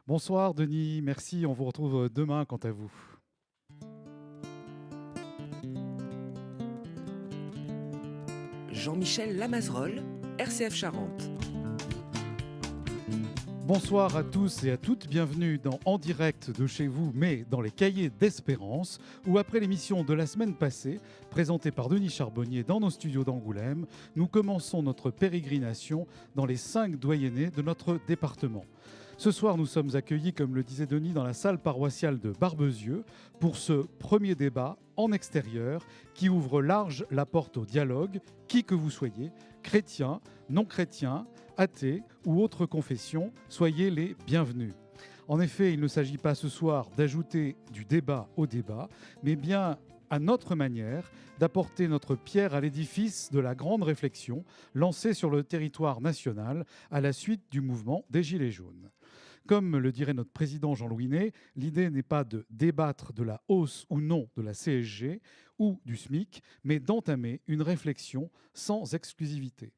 Bonsoir Denis, merci, on vous retrouve demain quant à vous. Jean-Michel Lamazerolle, RCF Charente. Bonsoir à tous et à toutes, bienvenue dans En direct de chez vous, mais dans les cahiers d'Espérance, où après l'émission de la semaine passée, présentée par Denis Charbonnier dans nos studios d'Angoulême, nous commençons notre pérégrination dans les 5 doyennés de notre département. Ce soir, nous sommes accueillis, comme le disait Denis, dans la salle paroissiale de Barbezieux pour ce premier débat en extérieur qui ouvre large la porte au dialogue, qui que vous soyez, chrétien, non chrétien, athée ou autre confession, soyez les bienvenus. En effet, il ne s'agit pas ce soir d'ajouter du débat au débat, mais bien à notre manière d'apporter notre pierre à l'édifice de la grande réflexion lancée sur le territoire national à la suite du mouvement des Gilets jaunes. Comme le dirait notre président Jean-Louis Ney, l'idée n'est pas de débattre de la hausse ou non de la CSG ou du SMIC, mais d'entamer une réflexion sans exclusivité.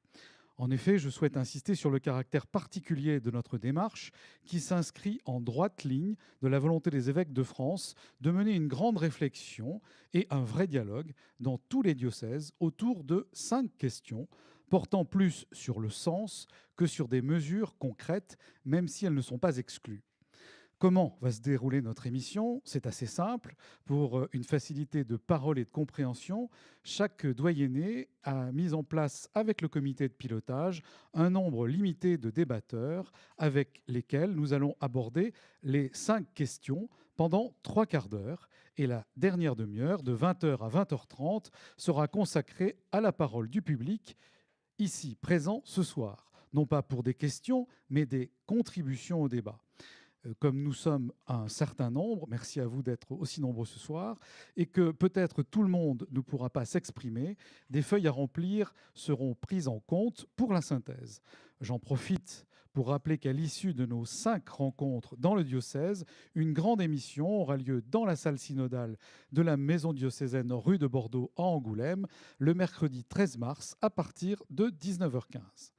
En effet, je souhaite insister sur le caractère particulier de notre démarche qui s'inscrit en droite ligne de la volonté des évêques de France de mener une grande réflexion et un vrai dialogue dans tous les diocèses autour de 5 questions portant plus sur le sens que sur des mesures concrètes, même si elles ne sont pas exclues. Comment va se dérouler notre émission? C'est assez simple. Pour une facilité de parole et de compréhension, chaque doyenné a mis en place avec le comité de pilotage un nombre limité de débatteurs avec lesquels nous allons aborder les 5 questions pendant 3 quarts d'heure. Et la dernière demi-heure, de 20h à 20h30, sera consacrée à la parole du public ici présent ce soir. Non pas pour des questions, mais des contributions au débat. Comme nous sommes un certain nombre, merci à vous d'être aussi nombreux ce soir, et que peut-être tout le monde ne pourra pas s'exprimer, des feuilles à remplir seront prises en compte pour la synthèse. J'en profite pour rappeler qu'à l'issue de nos 5 rencontres dans le diocèse, une grande émission aura lieu dans la salle synodale de la maison diocésaine rue de Bordeaux à Angoulême le mercredi 13 mars à partir de 19h15.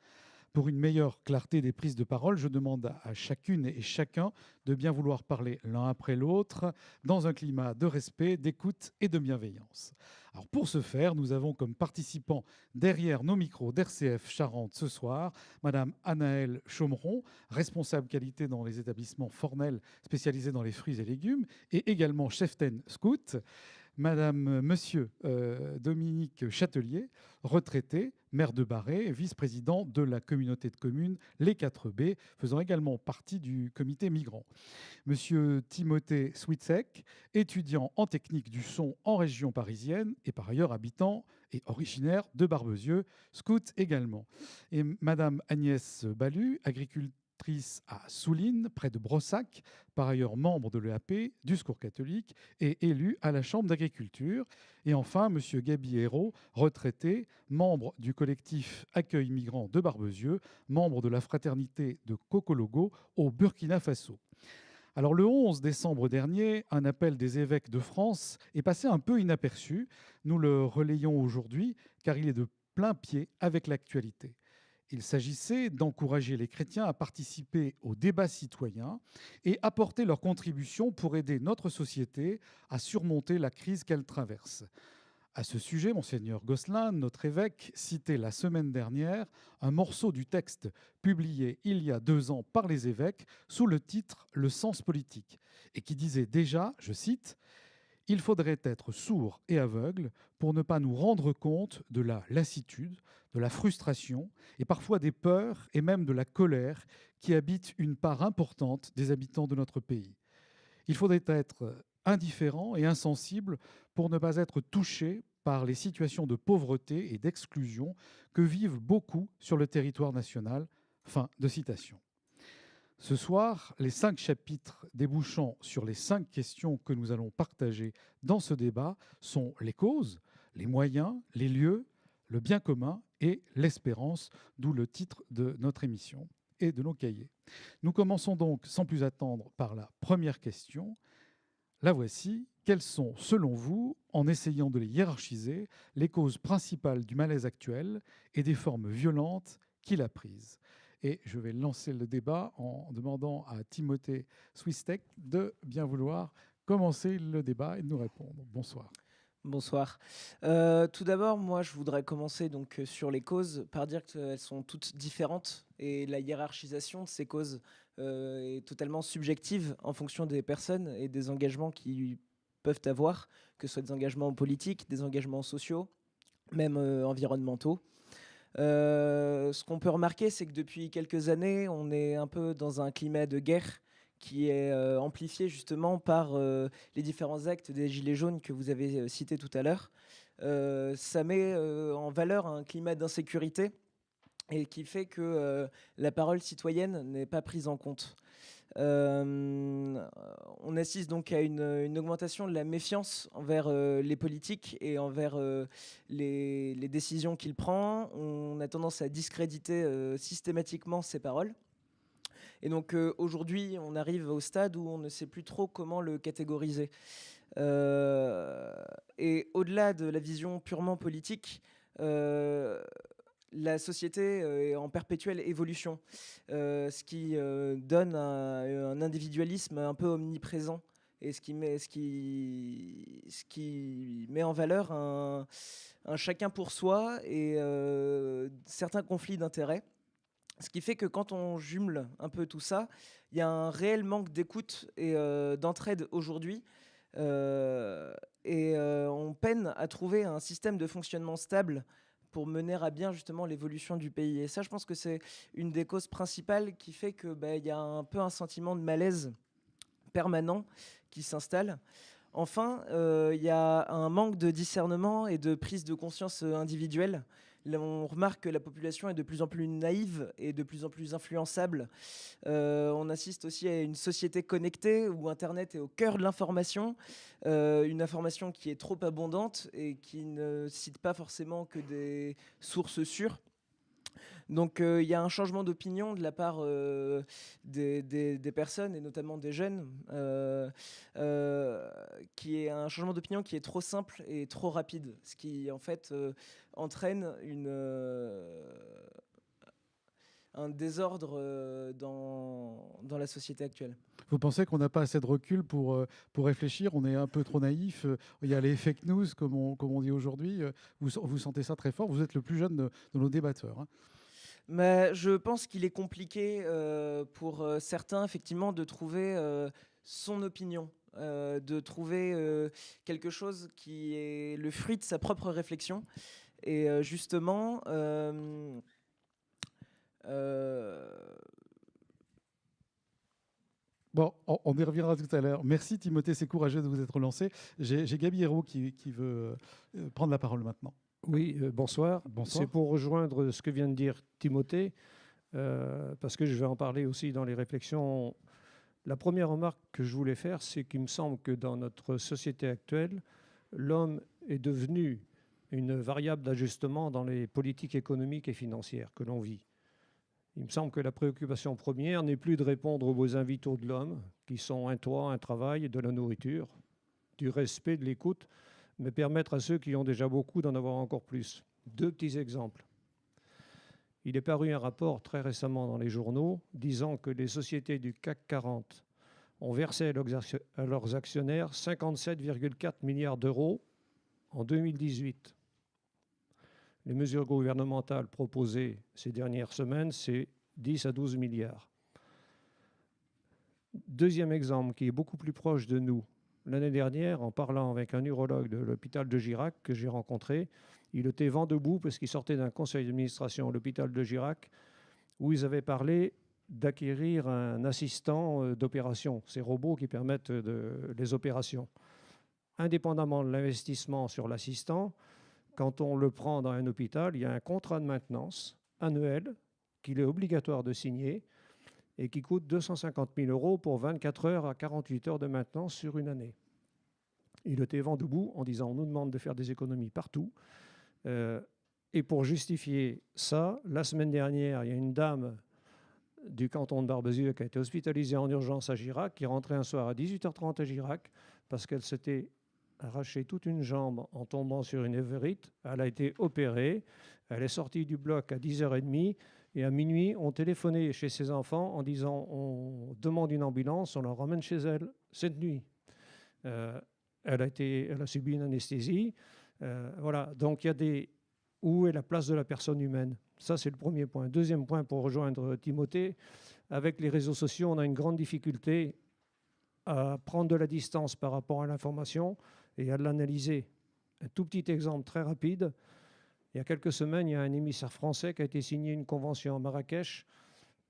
Pour une meilleure clarté des prises de parole, je demande à chacune et chacun de bien vouloir parler l'un après l'autre dans un climat de respect, d'écoute et de bienveillance. Alors pour ce faire, nous avons comme participants derrière nos micros d'RCF Charente ce soir, Madame Anaëlle Chaumeron, responsable qualité dans les établissements Fornel spécialisés dans les fruits et légumes et également cheftaine scout. Monsieur Dominique Châtelier, retraité, maire de Barret, vice-président de la communauté de communes Les 4B, faisant également partie du comité migrant. Monsieur Timothée Switzek, étudiant en technique du son en région parisienne et par ailleurs habitant et originaire de Barbezieux, scout également. Et Madame Agnès Balu, agricultrice à Souline, près de Brossac, par ailleurs membre de l'EAP, du Secours catholique et élu à la Chambre d'agriculture. Et enfin, Monsieur Gabi Hérault, retraité, membre du collectif Accueil Migrants de Barbezieux, membre de la fraternité de Kokologo au Burkina Faso. Alors le 11 décembre dernier, un appel des évêques de France est passé un peu inaperçu. Nous le relayons aujourd'hui car il est de plein pied avec l'actualité. Il s'agissait d'encourager les chrétiens à participer au débat citoyen et apporter leur contribution pour aider notre société à surmonter la crise qu'elle traverse. À ce sujet, Monseigneur Gosselin, notre évêque, citait la semaine dernière un morceau du texte publié il y a 2 ans par les évêques sous le titre « Le sens politique » et qui disait déjà, je cite, « Il faudrait être sourd et aveugle pour ne pas nous rendre compte de la lassitude, de la frustration et parfois des peurs et même de la colère qui habitent une part importante des habitants de notre pays. Il faudrait être indifférent et insensible pour ne pas être touché par les situations de pauvreté et d'exclusion que vivent beaucoup sur le territoire national. » Fin de citation. Ce soir, les 5 chapitres débouchant sur les 5 questions que nous allons partager dans ce débat sont les causes, les moyens, les lieux, le bien commun et l'espérance, d'où le titre de notre émission et de nos cahiers. Nous commençons donc sans plus attendre par la première question. La voici. Quelles sont, selon vous, en essayant de les hiérarchiser, les causes principales du malaise actuel et des formes violentes qu'il a prises? Et je vais lancer le débat en demandant à Timothée Swistek de bien vouloir commencer le débat et de nous répondre. Bonsoir. Bonsoir. Tout d'abord, moi, je voudrais commencer sur les causes par dire qu'elles sont toutes différentes et la hiérarchisation de ces causes est totalement subjective en fonction des personnes et des engagements qu'ils peuvent avoir, que ce soit des engagements politiques, des engagements sociaux, même environnementaux. Ce qu'on peut remarquer, c'est que depuis quelques années, on est un peu dans un climat de guerre qui est amplifié justement par les différents actes des Gilets jaunes que vous avez cités tout à l'heure. Ça met en valeur un climat d'insécurité et qui fait que la parole citoyenne n'est pas prise en compte. On assiste donc à une augmentation de la méfiance envers les politiques et envers les décisions qu'ils prennent. On a tendance à discréditer systématiquement ces paroles. Et donc aujourd'hui, on arrive au stade où on ne sait plus trop comment le catégoriser. Et au-delà de la vision purement politique, la société est en perpétuelle évolution, ce qui donne un individualisme un peu omniprésent et ce qui met en valeur un chacun pour soi et certains conflits d'intérêts. Ce qui fait que quand on jumelle un peu tout ça, il y a un réel manque d'écoute et d'entraide aujourd'hui. On peine à trouver un système de fonctionnement stable pour mener à bien justement l'évolution du pays. Et ça, je pense que c'est une des causes principales qui fait qu'il y a un peu un sentiment de malaise permanent qui s'installe. Enfin, il y a un manque de discernement et de prise de conscience individuelle. Là, on remarque que la population est de plus en plus naïve et de plus en plus influençable. On assiste aussi à une société connectée où Internet est au cœur de l'information, une information qui est trop abondante et qui ne cite pas forcément que des sources sûres. Donc il y a un changement d'opinion de la part des personnes, et notamment des jeunes, qui est un changement d'opinion qui est trop simple et trop rapide, ce qui en fait entraîne un désordre dans la société actuelle. Vous pensez qu'on n'a pas assez de recul pour réfléchir? On est un peu trop naïf. Il y a les fake news, comme on dit aujourd'hui. Vous sentez ça très fort. Vous êtes le plus jeune de nos débatteurs, hein. Mais je pense qu'il est compliqué pour certains, effectivement, de trouver son opinion, de trouver quelque chose qui est le fruit de sa propre réflexion. Et justement, Bon, on y reviendra tout à l'heure. Merci Timothée, c'est courageux de vous être lancé. J'ai Gabi Hérault qui veut prendre la parole maintenant. Oui, bonsoir. Bonsoir. C'est pour rejoindre ce que vient de dire Timothée, parce que je vais en parler aussi dans les réflexions. La première remarque que je voulais faire, c'est qu'il me semble que dans notre société actuelle, l'homme est devenu une variable d'ajustement dans les politiques économiques et financières que l'on vit. Il me semble que la préoccupation première n'est plus de répondre aux besoins vitaux de l'homme, qui sont un toit, un travail, de la nourriture, du respect, de l'écoute, mais permettre à ceux qui ont déjà beaucoup d'en avoir encore plus. Deux petits exemples. Il est paru un rapport très récemment dans les journaux disant que les sociétés du CAC 40 ont versé à leurs actionnaires 57,4 milliards d'euros en 2018. Les mesures gouvernementales proposées ces dernières semaines, c'est 10 à 12 milliards. Deuxième exemple qui est beaucoup plus proche de nous. L'année dernière, en parlant avec un urologue de l'hôpital de Girac que j'ai rencontré, il était vent debout parce qu'il sortait d'un conseil d'administration à l'hôpital de Girac où ils avaient parlé d'acquérir un assistant d'opération, ces robots qui permettent les opérations. Indépendamment de l'investissement sur l'assistant, quand on le prend dans un hôpital, il y a un contrat de maintenance annuel qu'il est obligatoire de signer et qui coûte 250 000 € pour 24 heures à 48 heures de maintenance sur une année. Il était vent debout en disant on nous demande de faire des économies partout. Et pour justifier ça, la semaine dernière, il y a une dame du canton de Barbezieux qui a été hospitalisée en urgence à Girac, qui est rentrée un soir à 18h30 à Girac parce qu'elle s'était arraché toute une jambe en tombant sur une éverite. Elle a été opérée. Elle est sortie du bloc à 10h30 Et à minuit, on téléphonait chez ses enfants en disant on demande une ambulance, on la ramène chez elle cette nuit. Elle a subi une anesthésie. Voilà. Donc il y a des... Où est la place de la personne humaine? Ça, c'est le premier point. Deuxième point, pour rejoindre Timothée, avec les réseaux sociaux, on a une grande difficulté à prendre de la distance par rapport à l'information et à l'analyser. Un tout petit exemple très rapide. Il y a quelques semaines, il y a un émissaire français qui a été signé une convention à Marrakech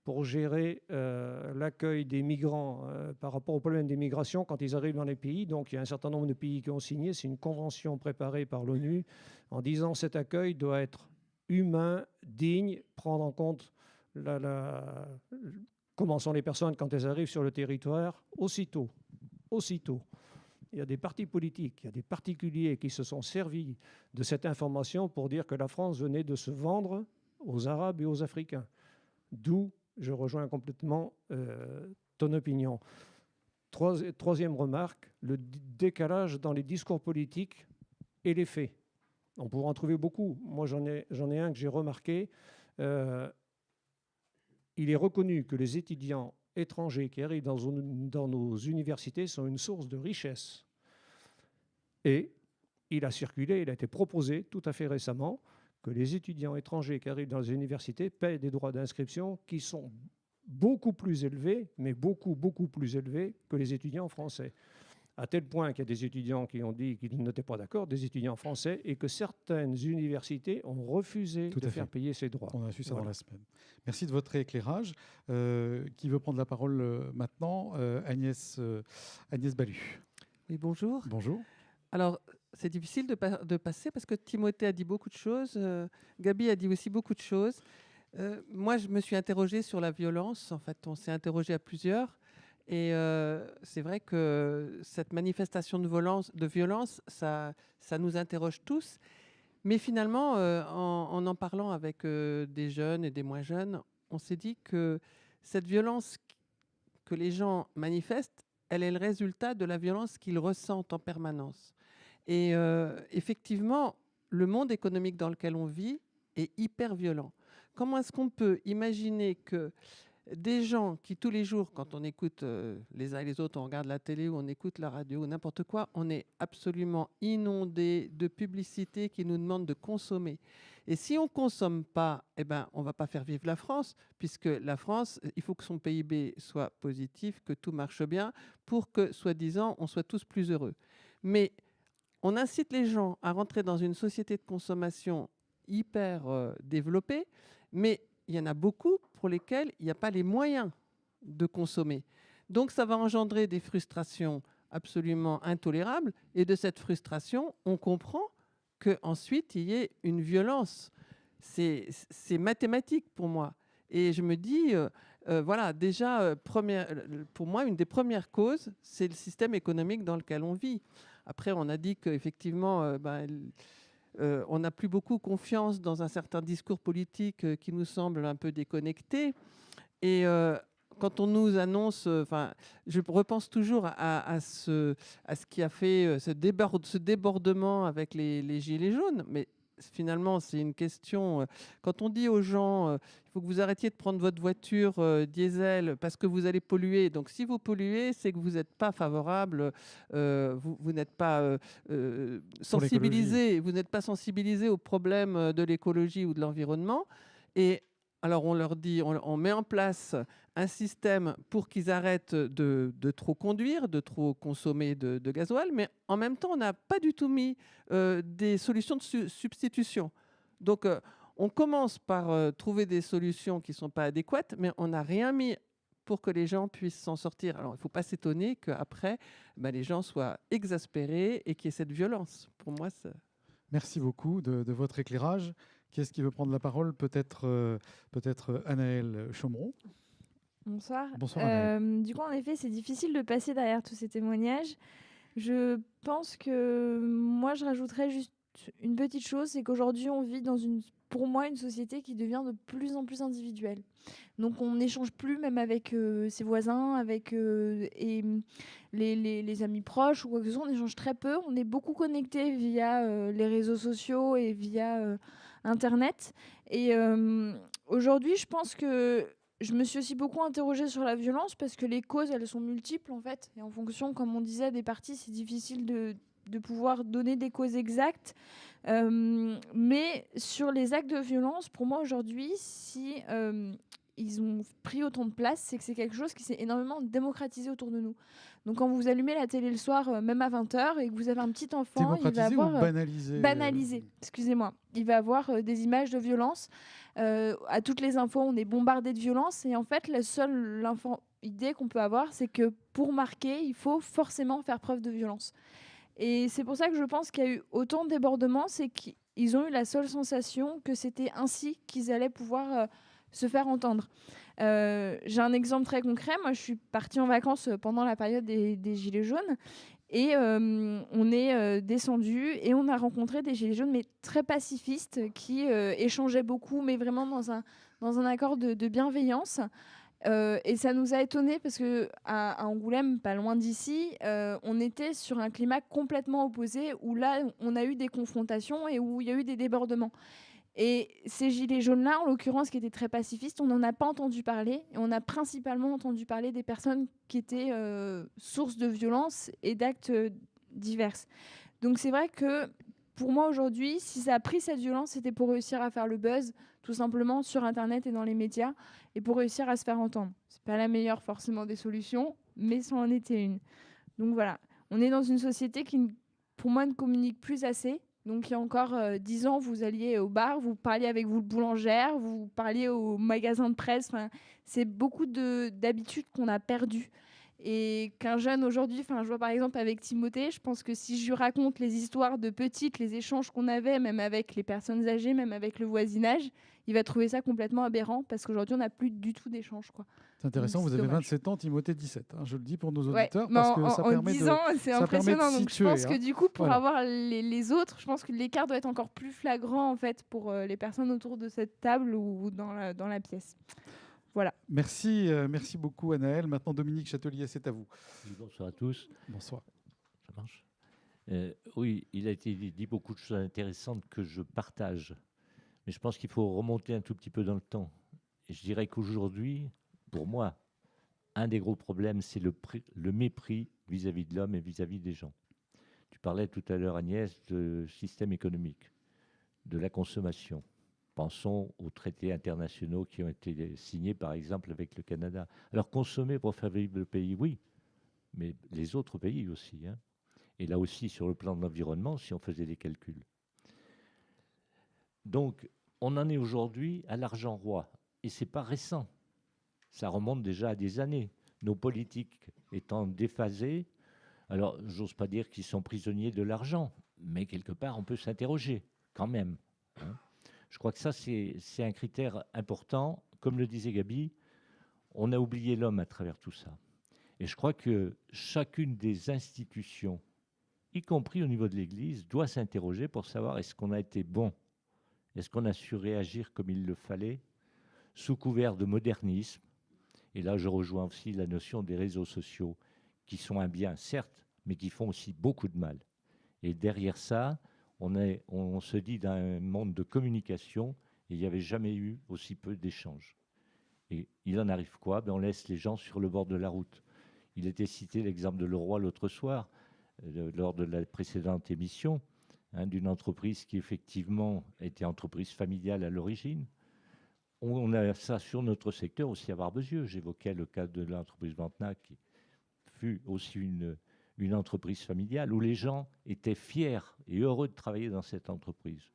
pour gérer l'accueil des migrants par rapport au problème des migrations quand ils arrivent dans les pays. Donc il y a un certain nombre de pays qui ont signé. C'est une convention préparée par l'ONU en disant que cet accueil doit être humain, digne, prendre en compte comment sont les personnes quand elles arrivent sur le territoire aussitôt. Il y a des partis politiques, il y a des particuliers qui se sont servis de cette information pour dire que la France venait de se vendre aux Arabes et aux Africains. D'où je rejoins complètement ton opinion. Troisième remarque, le décalage dans les discours politiques et les faits. On pourra en trouver beaucoup. Moi, j'en ai un que j'ai remarqué. Il est reconnu que les étudiants étrangers qui arrivent dans nos universités sont une source de richesse. Et il a circulé, il a été proposé tout à fait récemment que les étudiants étrangers qui arrivent dans les universités paient des droits d'inscription qui sont beaucoup plus élevés, mais beaucoup plus élevés que les étudiants français. À tel point qu'il y a des étudiants qui ont dit qu'ils n'étaient pas d'accord, des étudiants français, et que certaines universités ont refusé de faire payer ces droits. On a su ça dans la semaine. Merci de votre éclairage. Qui veut prendre la parole maintenant? Agnès Balu. Oui, bonjour. Bonjour. Alors, c'est difficile de passer parce que Timothée a dit beaucoup de choses, Gabi a dit aussi beaucoup de choses. Moi, je me suis interrogée sur la violence. En fait, on s'est interrogé à plusieurs. Et c'est vrai que cette manifestation de violence, ça nous interroge tous. Mais finalement, en parlant avec des jeunes et des moins jeunes, on s'est dit que cette violence que les gens manifestent, elle est le résultat de la violence qu'ils ressentent en permanence. Et effectivement, le monde économique dans lequel on vit est hyper violent. Comment est-ce qu'on peut imaginer que des gens qui, tous les jours, quand on écoute les uns et les autres, on regarde la télé ou on écoute la radio ou n'importe quoi, on est absolument inondé de publicités qui nous demandent de consommer. Et si on ne consomme pas, eh ben, on ne va pas faire vivre la France, puisque la France, il faut que son PIB soit positif, que tout marche bien, pour que, soi-disant, on soit tous plus heureux. Mais on incite les gens à rentrer dans une société de consommation hyper développée, mais il y en a beaucoup pour lesquels il n'y a pas les moyens de consommer. Donc ça va engendrer des frustrations absolument intolérables, et de cette frustration, on comprend qu'ensuite il y ait une violence. C'est mathématique pour moi. Et je me dis, voilà, déjà, pour moi, une des premières causes, c'est le système économique dans lequel on vit. Après, on a dit qu'effectivement, on n'a plus beaucoup confiance dans un certain discours politique qui nous semble un peu déconnecté. Et quand on nous annonce, je repense toujours à ce qui a fait ce débordement avec les Gilets jaunes. Mais finalement, c'est une question. Quand on dit aux gens, il faut que vous arrêtiez de prendre votre voiture diesel parce que vous allez polluer. Donc, si vous polluez, c'est que vous n'êtes pas favorable, vous n'êtes pas sensibilisé. Vous n'êtes pas sensibilisé aux problèmes de l'écologie ou de l'environnement. Et alors, on leur dit, on met en place un système pour qu'ils arrêtent de trop conduire, de trop consommer de gasoil, mais en même temps, on n'a pas du tout mis des solutions de substitution. Donc, on commence par trouver des solutions qui ne sont pas adéquates, mais on n'a rien mis pour que les gens puissent s'en sortir. Alors, il ne faut pas s'étonner qu'après, les gens soient exaspérés et qu'il y ait cette violence. Pour moi, Merci beaucoup de votre éclairage. Qui est-ce qui veut prendre la parole? Peut-être Anaëlle Chaumeron. Bonsoir. Bonsoir Anaëlle. Du coup, en effet, c'est difficile de passer derrière tous ces témoignages. Je pense que moi, je rajouterais juste une petite chose, c'est qu'aujourd'hui, on vit dans pour moi, une société qui devient de plus en plus individuelle. Donc, on n'échange plus, même avec ses voisins, avec et les amis proches ou quoi que ce soit. On échange très peu. On est beaucoup connecté via les réseaux sociaux et via Internet. Et Aujourd'hui, je pense que je me suis aussi beaucoup interrogée sur la violence parce que les causes, elles sont multiples en fait. Et en fonction, comme on disait, des parties, c'est difficile de pouvoir donner des causes exactes. Mais sur les actes de violence, pour moi aujourd'hui, si ils ont pris autant de place, c'est que c'est quelque chose qui s'est énormément démocratisé autour de nous. Donc quand vous allumez la télé le soir, même à 20h, et que vous avez un petit enfant, il va Démocratisé avoir... ou banalisé banalisé, excusez-moi. Il va avoir des images de violence. À toutes les infos, on est bombardé de violence. Et en fait, la seule idée qu'on peut avoir, c'est que pour marquer, il faut forcément faire preuve de violence. Et c'est pour ça que je pense qu'il y a eu autant de débordements, c'est qu'ils ont eu la seule sensation que c'était ainsi qu'ils allaient pouvoir se faire entendre. J'ai un exemple très concret. Moi, je suis partie en vacances pendant la période des Gilets jaunes. Et on est descendu et on a rencontré des Gilets jaunes, mais très pacifistes, qui échangeaient beaucoup, mais vraiment dans un accord de bienveillance. Et ça nous a étonnés parce qu'à Angoulême, pas loin d'ici, on était sur un climat complètement opposé où là, on a eu des confrontations et où il y a eu des débordements. Et ces gilets jaunes-là, en l'occurrence, qui étaient très pacifistes, on n'en a pas entendu parler. Et on a principalement entendu parler des personnes qui étaient source de violence et d'actes divers. Donc c'est vrai que pour moi aujourd'hui, si ça a pris cette violence, c'était pour réussir à faire le buzz, tout simplement sur Internet et dans les médias, et pour réussir à se faire entendre. C'est pas la meilleure forcément des solutions, mais ça en était une. Donc voilà, on est dans une société qui, pour moi, ne communique plus assez. Donc il y a encore 10 ans, vous alliez au bar, vous parliez avec vous boulangère, vous parliez au magasin de presse. Enfin, c'est beaucoup d'habitudes qu'on a perdues. Et qu'un jeune aujourd'hui, je vois par exemple avec Timothée, je pense que si je lui raconte les histoires de petites, les échanges qu'on avait, même avec les personnes âgées, même avec le voisinage, il va trouver ça complètement aberrant parce qu'aujourd'hui, on n'a plus du tout d'échanges, quoi. C'est intéressant, Donc, vous c'est avez dommage. 27 ans, Timothée 17. Je le dis pour nos Ouais, auditeurs mais parce que ça en permet 10 de... ans, c'est ça permet de impressionnant. Donc je pense situer, que du coup, pour Voilà. avoir les autres, je pense que l'écart doit être encore plus flagrant en fait pour les personnes autour de cette table ou dans la pièce. Voilà. Merci beaucoup Anaëlle. Maintenant Dominique Châtelier, c'est à vous. Oui, bonsoir à tous. Bonsoir. Ça marche. Oui, il a été dit beaucoup de choses intéressantes que je partage. Mais je pense qu'il faut remonter un tout petit peu dans le temps. Et je dirais qu'aujourd'hui, pour moi, un des gros problèmes, c'est le mépris vis-à-vis de l'homme et vis-à-vis des gens. Tu parlais tout à l'heure, Agnès, de système économique, de la consommation. Pensons aux traités internationaux qui ont été signés, par exemple, avec le Canada. Alors, consommer pour faire vivre le pays, oui, mais les autres pays aussi. Et là aussi, sur le plan de l'environnement, si on faisait des calculs. Donc, on en est aujourd'hui à l'argent roi. Et ce n'est pas récent. Ça remonte déjà à des années. Nos politiques étant déphasées, alors, j'ose pas dire qu'ils sont prisonniers de l'argent, mais quelque part, on peut s'interroger quand même. Je crois que ça, c'est un critère important. Comme le disait Gabi, on a oublié l'homme à travers tout ça. Et je crois que chacune des institutions, y compris au niveau de l'Église, doit s'interroger pour savoir est-ce qu'on a été bon, est-ce qu'on a su réagir comme il le fallait, sous couvert de modernisme. Et là, je rejoins aussi la notion des réseaux sociaux, qui sont un bien, certes, mais qui font aussi beaucoup de mal. Et derrière ça, on se dit d'un monde de communication, et il n'y avait jamais eu aussi peu d'échanges. Et il en arrive quoi ? On laisse les gens sur le bord de la route. Il était cité l'exemple de Leroy l'autre soir, lors de la précédente émission, d'une entreprise qui effectivement était entreprise familiale à l'origine. On a ça sur notre secteur aussi à Barbezieux. J'évoquais le cas de l'entreprise Ventna, qui fut aussi une entreprise familiale où les gens étaient fiers et heureux de travailler dans cette entreprise.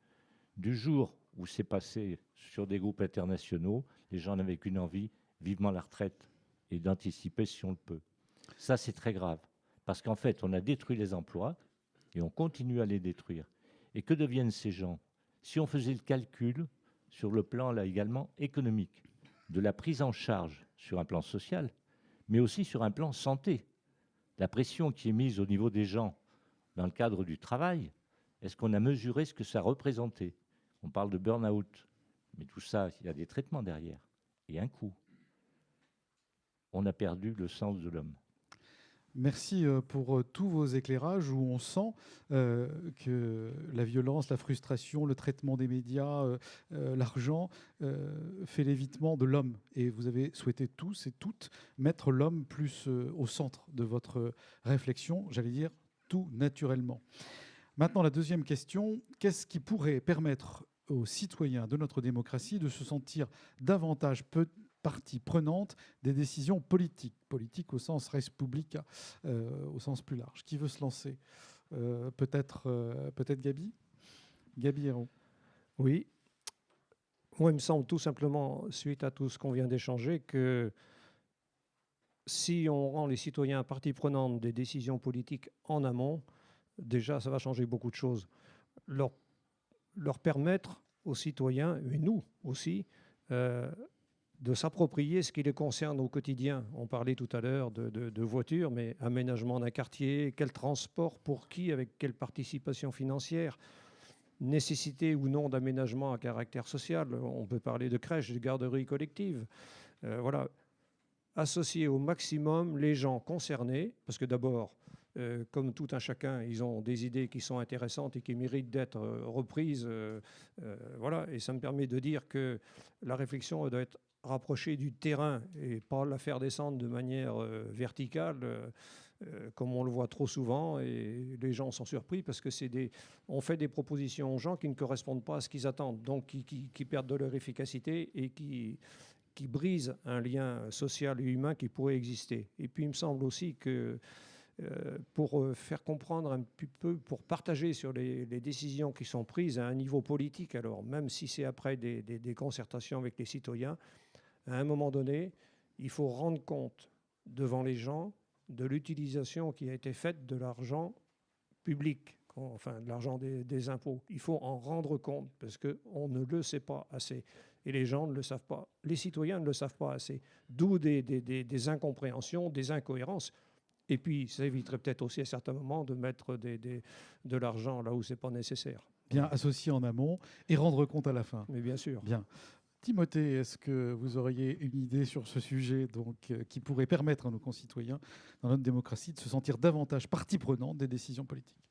Du jour où c'est passé sur des groupes internationaux, les gens n'avaient qu'une envie, vivement la retraite, et d'anticiper si on le peut. Ça, c'est très grave, parce qu'en fait, on a détruit les emplois et on continue à les détruire. Et que deviennent ces gens ? Si on faisait le calcul sur le plan, là également, économique, de la prise en charge sur un plan social, mais aussi sur un plan santé, la pression qui est mise au niveau des gens dans le cadre du travail, est-ce qu'on a mesuré ce que ça représentait ? On parle de burn-out, mais tout ça, il y a des traitements derrière, et un coût. On a perdu le sens de l'homme. Merci pour tous vos éclairages où on sent que la violence, la frustration, le traitement des médias, l'argent fait l'évitement de l'homme. Et vous avez souhaité tous et toutes mettre l'homme plus au centre de votre réflexion, j'allais dire tout naturellement. Maintenant, la deuxième question, qu'est-ce qui pourrait permettre aux citoyens de notre démocratie de se sentir davantage partie prenante des décisions politiques au sens res publica, au sens plus large. Qui veut se lancer? Peut-être Gabi Hérault. Oui. Moi, il me semble tout simplement, suite à tout ce qu'on vient d'échanger, que si on rend les citoyens partie prenante des décisions politiques en amont, déjà, ça va changer beaucoup de choses. Leur permettre aux citoyens, et nous aussi, de s'approprier ce qui les concerne au quotidien. On parlait tout à l'heure de voitures, mais aménagement d'un quartier, quel transport, pour qui, avec quelle participation financière, nécessité ou non d'aménagement à caractère social. On peut parler de crèches, de garderies collectives. Voilà. Associer au maximum les gens concernés, parce que d'abord, comme tout un chacun, ils ont des idées qui sont intéressantes et qui méritent d'être reprises. Voilà. Et ça me permet de dire que la réflexion doit être rapprocher du terrain et pas la faire descendre de manière verticale, comme on le voit trop souvent, et les gens sont surpris parce que on fait des propositions aux gens qui ne correspondent pas à ce qu'ils attendent, donc qui perdent de leur efficacité et qui brisent un lien social et humain qui pourrait exister. Et puis il me semble aussi que pour faire comprendre un petit peu, pour partager sur les décisions qui sont prises à un niveau politique, alors même si c'est après des concertations avec les citoyens, à un moment donné, il faut rendre compte devant les gens de l'utilisation qui a été faite de l'argent public, enfin de l'argent des impôts. Il faut en rendre compte parce qu'on ne le sait pas assez. Et les gens ne le savent pas. Les citoyens ne le savent pas assez. D'où des incompréhensions, des incohérences. Et puis, ça éviterait peut-être aussi à certains moments de mettre de l'argent là où ce n'est pas nécessaire. Bien associer en amont et rendre compte à la fin. Mais bien sûr. Bien. Timothée, est-ce que vous auriez une idée sur ce sujet qui pourrait permettre à nos concitoyens, dans notre démocratie, de se sentir davantage partie prenante des décisions politiques?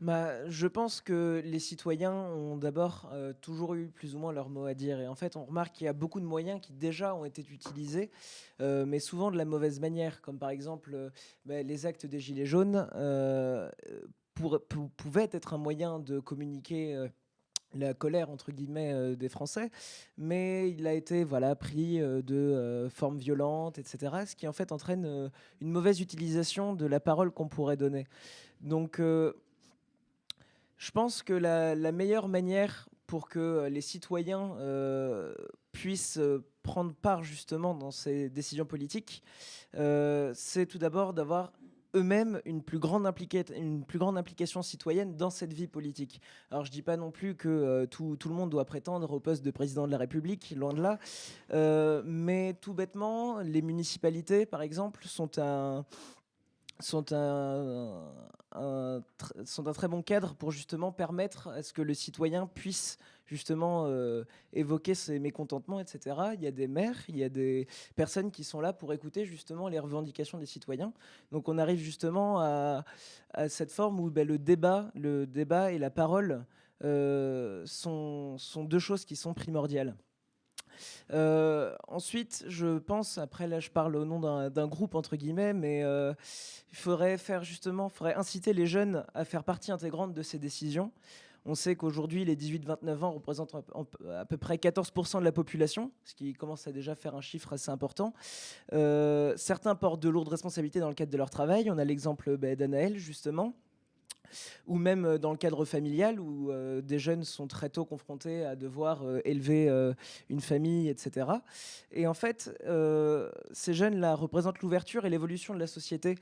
Je pense que les citoyens ont d'abord toujours eu plus ou moins leur mot à dire. Et en fait, on remarque qu'il y a beaucoup de moyens qui déjà ont été utilisés, mais souvent de la mauvaise manière. Comme par exemple les actes des Gilets jaunes pouvaient être un moyen de communiquer la colère entre guillemets des Français, mais il a été pris de formes violentes, etc. Ce qui en fait entraîne une mauvaise utilisation de la parole qu'on pourrait donner. Donc je pense que la meilleure manière pour que les citoyens puissent prendre part justement dans ces décisions politiques, c'est tout d'abord d'avoir eux-mêmes une plus grande implication citoyenne dans cette vie politique. Alors je dis pas non plus que tout le monde doit prétendre au poste de président de la République, loin de là, mais tout bêtement, les municipalités par exemple sont un très bon cadre pour justement permettre à ce que le citoyen puisse justement évoquer ses mécontentements, etc. Il y a des maires, il y a des personnes qui sont là pour écouter justement les revendications des citoyens. Donc on arrive justement à cette forme où le débat et la parole sont deux choses qui sont primordiales. Ensuite, je pense, après là je parle au nom d'un groupe entre guillemets, mais il faudrait inciter les jeunes à faire partie intégrante de ces décisions. On sait qu'aujourd'hui, les 18-29 ans représentent à peu près 14% de la population, ce qui commence à déjà faire un chiffre assez important. Certains portent de lourdes responsabilités dans le cadre de leur travail. On a l'exemple d'Anaël, justement. Ou même dans le cadre familial où des jeunes sont très tôt confrontés à devoir élever une famille, etc. Et en fait, ces jeunes-là représentent l'ouverture et l'évolution de la société.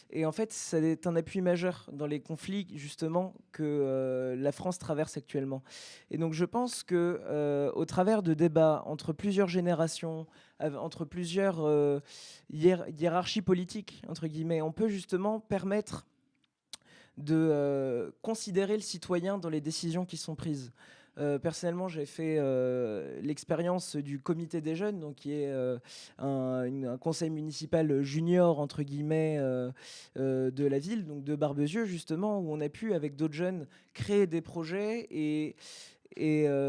Et en fait, ça est un appui majeur dans les conflits, justement, que la France traverse actuellement. Et donc, je pense qu'au travers de débats entre plusieurs générations, entre plusieurs hiérarchies politiques, entre guillemets, on peut justement permettre de considérer le citoyen dans les décisions qui sont prises. Personnellement, j'ai fait l'expérience du comité des jeunes, donc qui est un conseil municipal junior entre guillemets de la ville, donc de Barbezieux justement, où on a pu avec d'autres jeunes créer des projets et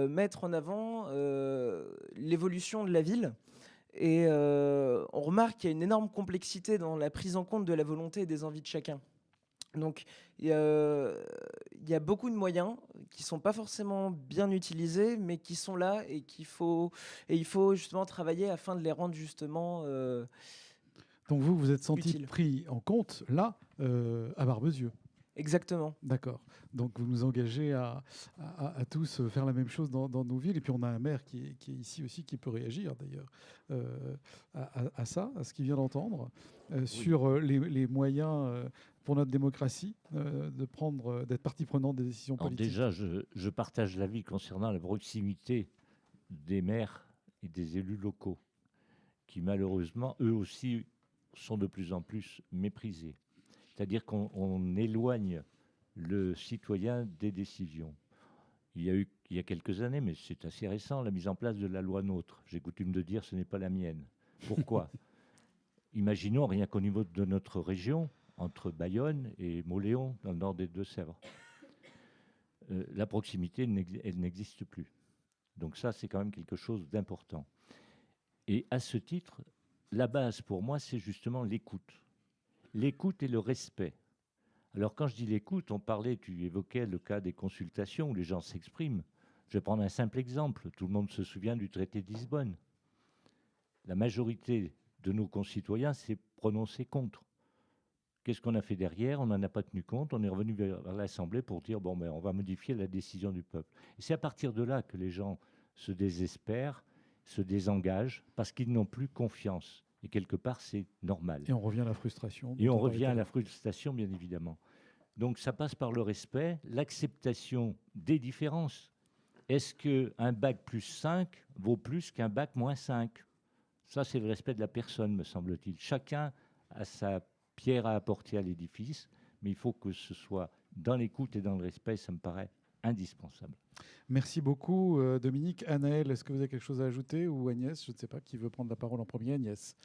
mettre en avant l'évolution de la ville. Et on remarque qu'il y a une énorme complexité dans la prise en compte de la volonté et des envies de chacun. Donc il y a beaucoup de moyens qui ne sont pas forcément bien utilisés, mais qui sont là et il faut justement travailler afin de les rendre justement Donc vous vous êtes senti utile. pris en compte là à Barbezieux. Exactement. D'accord. Donc vous nous engagez à tous faire la même chose dans nos villes. Et puis on a un maire qui est ici aussi, qui peut réagir d'ailleurs à ça, à ce qu'il vient d'entendre, sur les moyens pour notre démocratie d'être partie prenante des décisions Alors politiques. déjà, je partage l'avis concernant la proximité des maires et des élus locaux, qui malheureusement, eux aussi, sont de plus en plus méprisés. C'est-à-dire qu'on éloigne le citoyen des décisions. Il y a eu, il y a quelques années, mais c'est assez récent, la mise en place de la loi NOTRe. J'ai coutume de dire ce n'est pas la mienne. Pourquoi? Imaginons rien qu'au niveau de notre région, entre Bayonne et Mauléon, dans le nord des Deux-Sèvres. La proximité, elle n'existe plus. Donc ça, c'est quand même quelque chose d'important. Et à ce titre, la base pour moi, c'est justement l'écoute. L'écoute et le respect. Alors quand je dis l'écoute, tu évoquais le cas des consultations où les gens s'expriment. Je vais prendre un simple exemple. Tout le monde se souvient du traité de Lisbonne. La majorité de nos concitoyens s'est prononcée contre. Qu'est-ce qu'on a fait derrière? On n'en a pas tenu compte. On est revenu vers l'Assemblée pour dire bon, on va modifier la décision du peuple. Et c'est à partir de là que les gens se désespèrent, se désengagent, parce qu'ils n'ont plus confiance. Et quelque part, c'est normal. Et on revient à la frustration. Et on revient à la frustration, bien évidemment. Donc ça passe par le respect, l'acceptation des différences. Est-ce qu'un bac plus 5 vaut plus qu'un bac moins 5? Ça, c'est le respect de la personne, me semble-t-il. Chacun a sa pierre à apporter à l'édifice, mais il faut que ce soit dans l'écoute et dans le respect, ça me paraît indispensable. Merci beaucoup, Dominique. Anaëlle, est-ce que vous avez quelque chose à ajouter, ou Agnès? Je ne sais pas qui veut prendre la parole en premier. Agnès.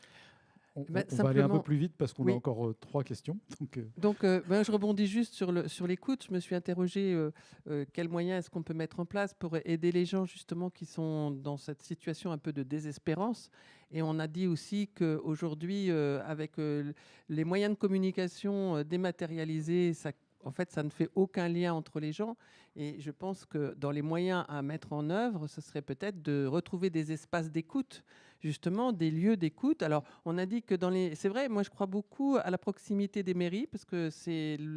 On va aller un peu plus vite parce qu'on a encore 3 questions. Donc je rebondis juste sur l'écoute. Je me suis interrogée quels moyens est-ce qu'on peut mettre en place pour aider les gens justement qui sont dans cette situation un peu de désespérance. Et on a dit aussi qu'aujourd'hui, avec les moyens de communication dématérialisés, en fait, ça ne fait aucun lien entre les gens. Et je pense que dans les moyens à mettre en œuvre, ce serait peut-être de retrouver des espaces d'écoute, justement, des lieux d'écoute. Alors, on a dit que c'est vrai, moi, je crois beaucoup à la proximité des mairies, parce que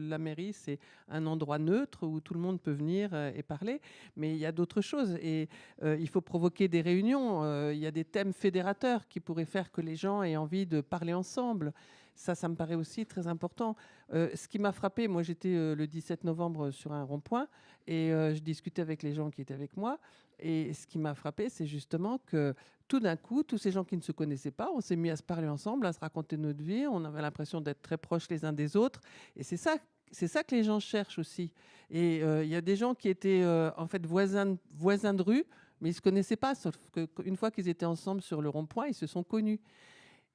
la mairie, c'est un endroit neutre où tout le monde peut venir et parler. Mais il y a d'autres choses. Et il faut provoquer des réunions. Il y a des thèmes fédérateurs qui pourraient faire que les gens aient envie de parler ensemble. Ça me paraît aussi très important. Ce qui m'a frappé, moi j'étais le 17 novembre sur un rond-point et je discutais avec les gens qui étaient avec moi. Et ce qui m'a frappé, c'est justement que tout d'un coup, tous ces gens qui ne se connaissaient pas, on s'est mis à se parler ensemble, à se raconter notre vie. On avait l'impression d'être très proches les uns des autres. Et c'est ça que les gens cherchent aussi. Et il y a des gens qui étaient en fait voisins de rue, mais ils ne se connaissaient pas, sauf qu'une fois qu'ils étaient ensemble sur le rond-point, ils se sont connus.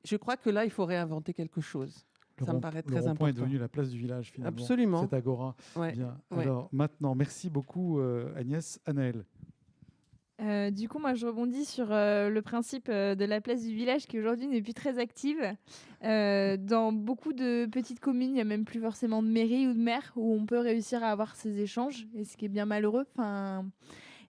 Je crois que là, il faut réinventer quelque chose. Ça me paraît très important. Le rond-point est devenu la place du village, finalement. Absolument. Cette agora. Ouais. Bien. Ouais. Alors, maintenant, merci beaucoup, Agnès. Anaëlle. Du coup, moi, je rebondis sur le principe de la place du village qui aujourd'hui n'est plus très active. Dans beaucoup de petites communes, il n'y a même plus forcément de mairie ou de maire où on peut réussir à avoir ces échanges, et ce qui est bien malheureux.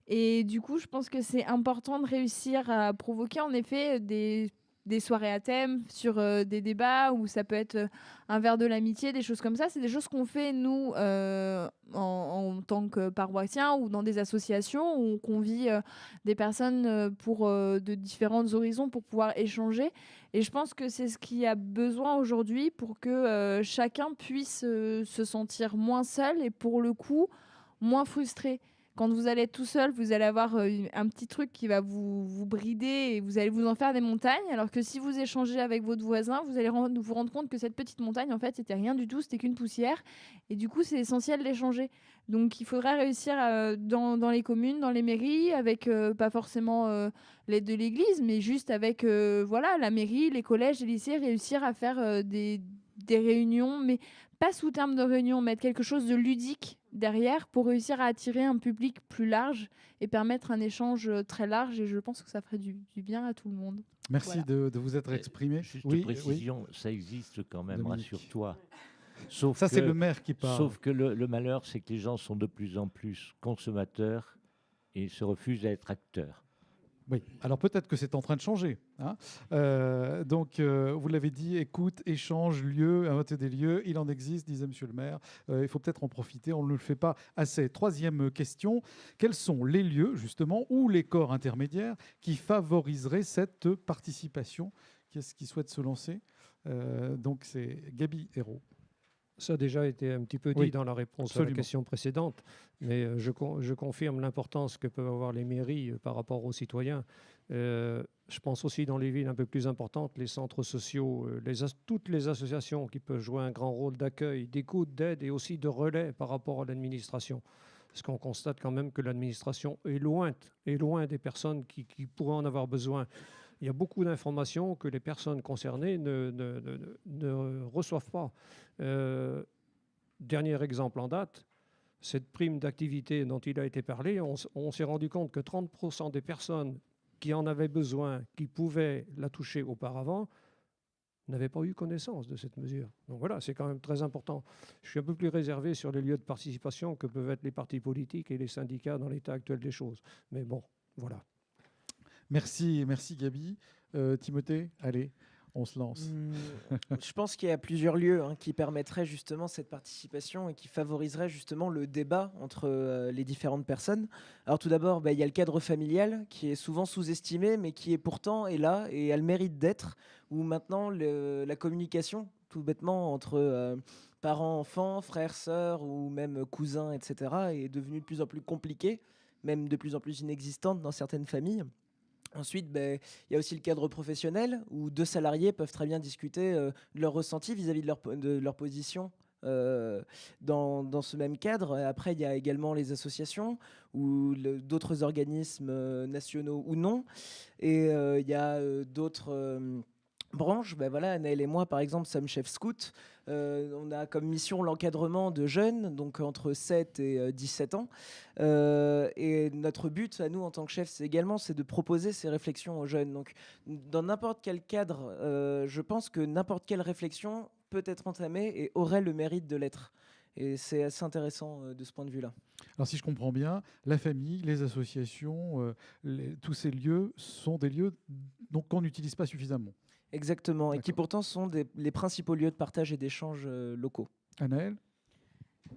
Et du coup, je pense que c'est important de réussir à provoquer en effet des soirées à thème, sur des débats où ça peut être un verre de l'amitié, des choses comme ça. C'est des choses qu'on fait, nous, en tant que paroissiens ou dans des associations où on convie des personnes de différents horizons pour pouvoir échanger. Et je pense que c'est ce qu'il y a besoin aujourd'hui pour que chacun puisse se sentir moins seul et pour le coup, moins frustré. Quand vous allez être tout seul, vous allez avoir un petit truc qui va vous brider et vous allez vous en faire des montagnes. Alors que si vous échangez avec votre voisin, vous allez vous rendre compte que cette petite montagne, en fait, c'était rien du tout, c'était qu'une poussière. Et du coup, c'est essentiel d'échanger. Donc, il faudra réussir dans les communes, dans les mairies, avec pas forcément l'aide de l'Église, mais juste avec voilà, la mairie, les collèges, les lycées, réussir à faire des réunions, mais pas sous terme de réunion, mettre quelque chose de ludique derrière pour réussir à attirer un public plus large et permettre un échange très large. Et je pense que ça ferait du bien à tout le monde. Merci Voilà. de vous être exprimé. Juste Oui, précision, ça existe quand même, Dominique. rassure-toi. Sauf ça, c'est que- le maire qui parle. Sauf que le malheur, c'est que les gens sont de plus en plus consommateurs et se refusent à être acteurs. Oui, alors peut-être que c'est en train de changer. Hein. Donc, vous l'avez dit, écoute, échange, lieu, inventer des lieux, il en existe, disait Monsieur le maire. Il faut peut-être en profiter, on ne le fait pas assez. Troisième question, quels sont les lieux, justement, ou les corps intermédiaires qui favoriseraient cette participation? Qui est-ce qui souhaite se lancer? Donc, c'est Gaby Hérault. Ça a déjà été un petit peu dit Oui, dans la réponse à absolument. la question précédente, mais je confirme l'importance que peuvent avoir les mairies par rapport aux citoyens. Je pense aussi dans les villes un peu plus importantes, les centres sociaux, toutes les associations qui peuvent jouer un grand rôle d'accueil, d'écoute, d'aide et aussi de relais par rapport à l'administration. Parce qu'on constate quand même que l'administration est loin des personnes qui pourraient en avoir besoin. Il y a beaucoup d'informations que les personnes concernées ne reçoivent pas. Dernier exemple en date, cette prime d'activité dont il a été parlé, on s'est rendu compte que 30% des personnes qui en avaient besoin, qui pouvaient la toucher auparavant, n'avaient pas eu connaissance de cette mesure. Donc voilà, c'est quand même très important. Je suis un peu plus réservé sur les lieux de participation que peuvent être les partis politiques et les syndicats dans l'état actuel des choses. Mais bon, voilà. Merci Gaby. Timothée, allez, on se lance. Je pense qu'il y a plusieurs lieux qui permettraient justement cette participation et qui favoriseraient justement le débat entre les différentes personnes. Alors tout d'abord, il y a le cadre familial qui est souvent sous-estimé, mais qui est pourtant est là et a le mérite d'être, où maintenant la communication, tout bêtement, entre parents, enfants, frères, sœurs ou même cousins, etc., est devenue de plus en plus compliquée, même de plus en plus inexistante dans certaines familles. Ensuite, il y a aussi le cadre professionnel où deux salariés peuvent très bien discuter de leur ressenti vis-à-vis de leur position dans ce même cadre. Et après, il y a également les associations ou d'autres organismes nationaux ou non. Et il y a d'autres branches. Voilà, Anaël et moi, par exemple, sommes chefs scouts. On a comme mission l'encadrement de jeunes, donc entre 7 et 17 ans. Et notre but, à nous, en tant que chefs, c'est de proposer ces réflexions aux jeunes. Donc, dans n'importe quel cadre, je pense que n'importe quelle réflexion peut être entamée et aurait le mérite de l'être. Et c'est assez intéressant de ce point de vue-là. Alors, si je comprends bien, la famille, les associations, tous ces lieux sont des lieux qu'on n'utilise pas suffisamment. Exactement, et qui pourtant sont les principaux lieux de partage et d'échanges locaux. Anaël ?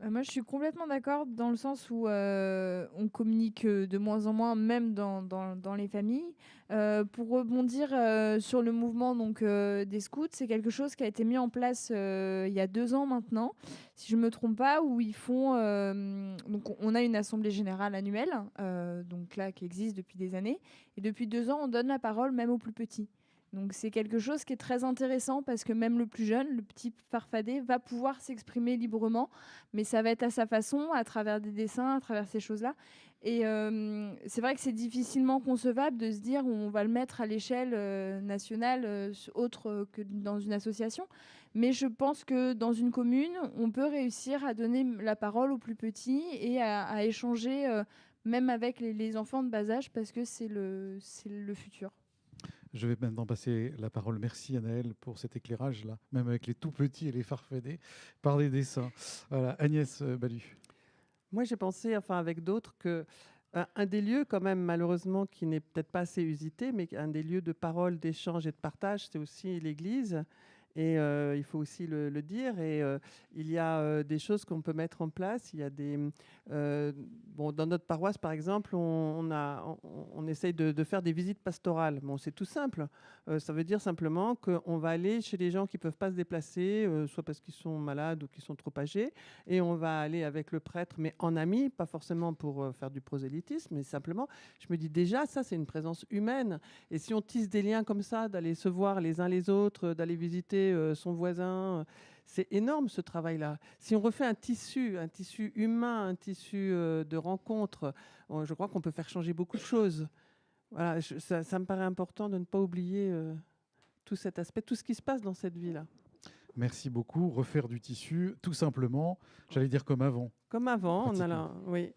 Moi, je suis complètement d'accord dans le sens où on communique de moins en moins, même dans les familles. Pour rebondir sur le mouvement des scouts, c'est quelque chose qui a été mis en place il y a 2 ans maintenant, si je ne me trompe pas, où ils font... donc on a une assemblée générale annuelle, donc là, qui existe depuis des années. Et depuis 2 ans, on donne la parole même aux plus petits. Donc c'est quelque chose qui est très intéressant parce que même le plus jeune, le petit farfadet, va pouvoir s'exprimer librement, mais ça va être à sa façon, à travers des dessins, à travers ces choses-là. Et c'est vrai que c'est difficilement concevable de se dire on va le mettre à l'échelle nationale autre que dans une association. Mais je pense que dans une commune, on peut réussir à donner la parole aux plus petits et à échanger même avec les enfants de bas âge parce que c'est le futur. Je vais maintenant passer la parole. Merci Anaël pour cet éclairage-là, même avec les tout petits et les farfadets, par des dessins. Voilà, Agnès Balu. Moi, j'ai pensé, avec d'autres, que un des lieux, quand même, malheureusement, qui n'est peut-être pas assez usité, mais un des lieux de parole, d'échange et de partage, c'est aussi l'Église. Et il faut aussi le dire. Et il y a des choses qu'on peut mettre en place. Il y a dans notre paroisse, par exemple, on essaye de faire des visites pastorales. Bon, c'est tout simple. Ça veut dire simplement qu'on va aller chez les gens qui ne peuvent pas se déplacer, soit parce qu'ils sont malades ou qu'ils sont trop âgés, et on va aller avec le prêtre, mais en ami, pas forcément pour faire du prosélytisme, mais simplement, je me dis déjà, ça, c'est une présence humaine. Et si on tisse des liens comme ça, d'aller se voir les uns les autres, d'aller visiter son voisin, c'est énorme ce travail-là. Si on refait un tissu humain, un tissu de rencontres, je crois qu'on peut faire changer beaucoup de choses. Voilà, ça me paraît important de ne pas oublier tout cet aspect, tout ce qui se passe dans cette vie-là. Merci beaucoup. Refaire du tissu, tout simplement, j'allais dire comme avant. Comme avant, oui.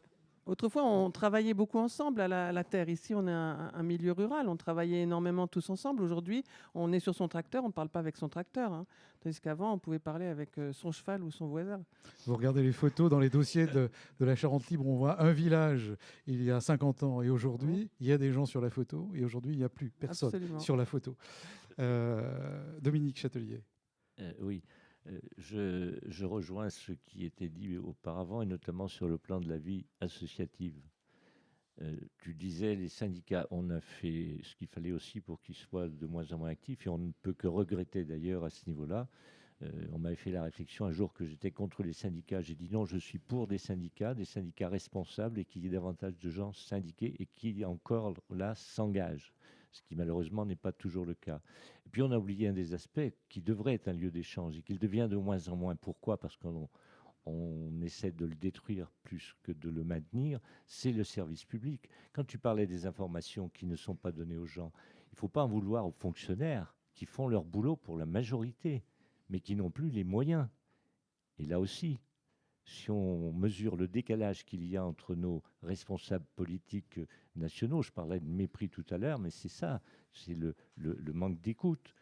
Autrefois, on travaillait beaucoup ensemble à la terre. Ici, on est un milieu rural. On travaillait énormément tous ensemble. Aujourd'hui, on est sur son tracteur. On ne parle pas avec son tracteur. Tandis qu'avant, on pouvait parler avec son cheval ou son voisin. Vous regardez les photos dans les dossiers de la Charente Libre, on voit un village il y a 50 ans et aujourd'hui, il y a des gens sur la photo et aujourd'hui, il n'y a plus personne sur la photo. Dominique Châtelier. Oui. Je rejoins ce qui était dit auparavant, et notamment sur le plan de la vie associative. Tu disais, les syndicats, on a fait ce qu'il fallait aussi pour qu'ils soient de moins en moins actifs, et on ne peut que regretter d'ailleurs à ce niveau-là. On m'avait fait la réflexion un jour que j'étais contre les syndicats. J'ai dit non, je suis pour des syndicats responsables, et qu'il y ait davantage de gens syndiqués et qui encore là s'engagent, ce qui malheureusement n'est pas toujours le cas. Et puis on a oublié un des aspects qui devrait être un lieu d'échange et qu'il devient de moins en moins. Pourquoi ? Parce qu'on essaie de le détruire plus que de le maintenir, c'est le service public. Quand tu parlais des informations qui ne sont pas données aux gens, il ne faut pas en vouloir aux fonctionnaires qui font leur boulot pour la majorité, mais qui n'ont plus les moyens. Et là aussi, si on mesure le décalage qu'il y a entre nos responsables politiques nationaux, je parlais de mépris tout à l'heure, mais c'est ça, c'est le manque d'écoute.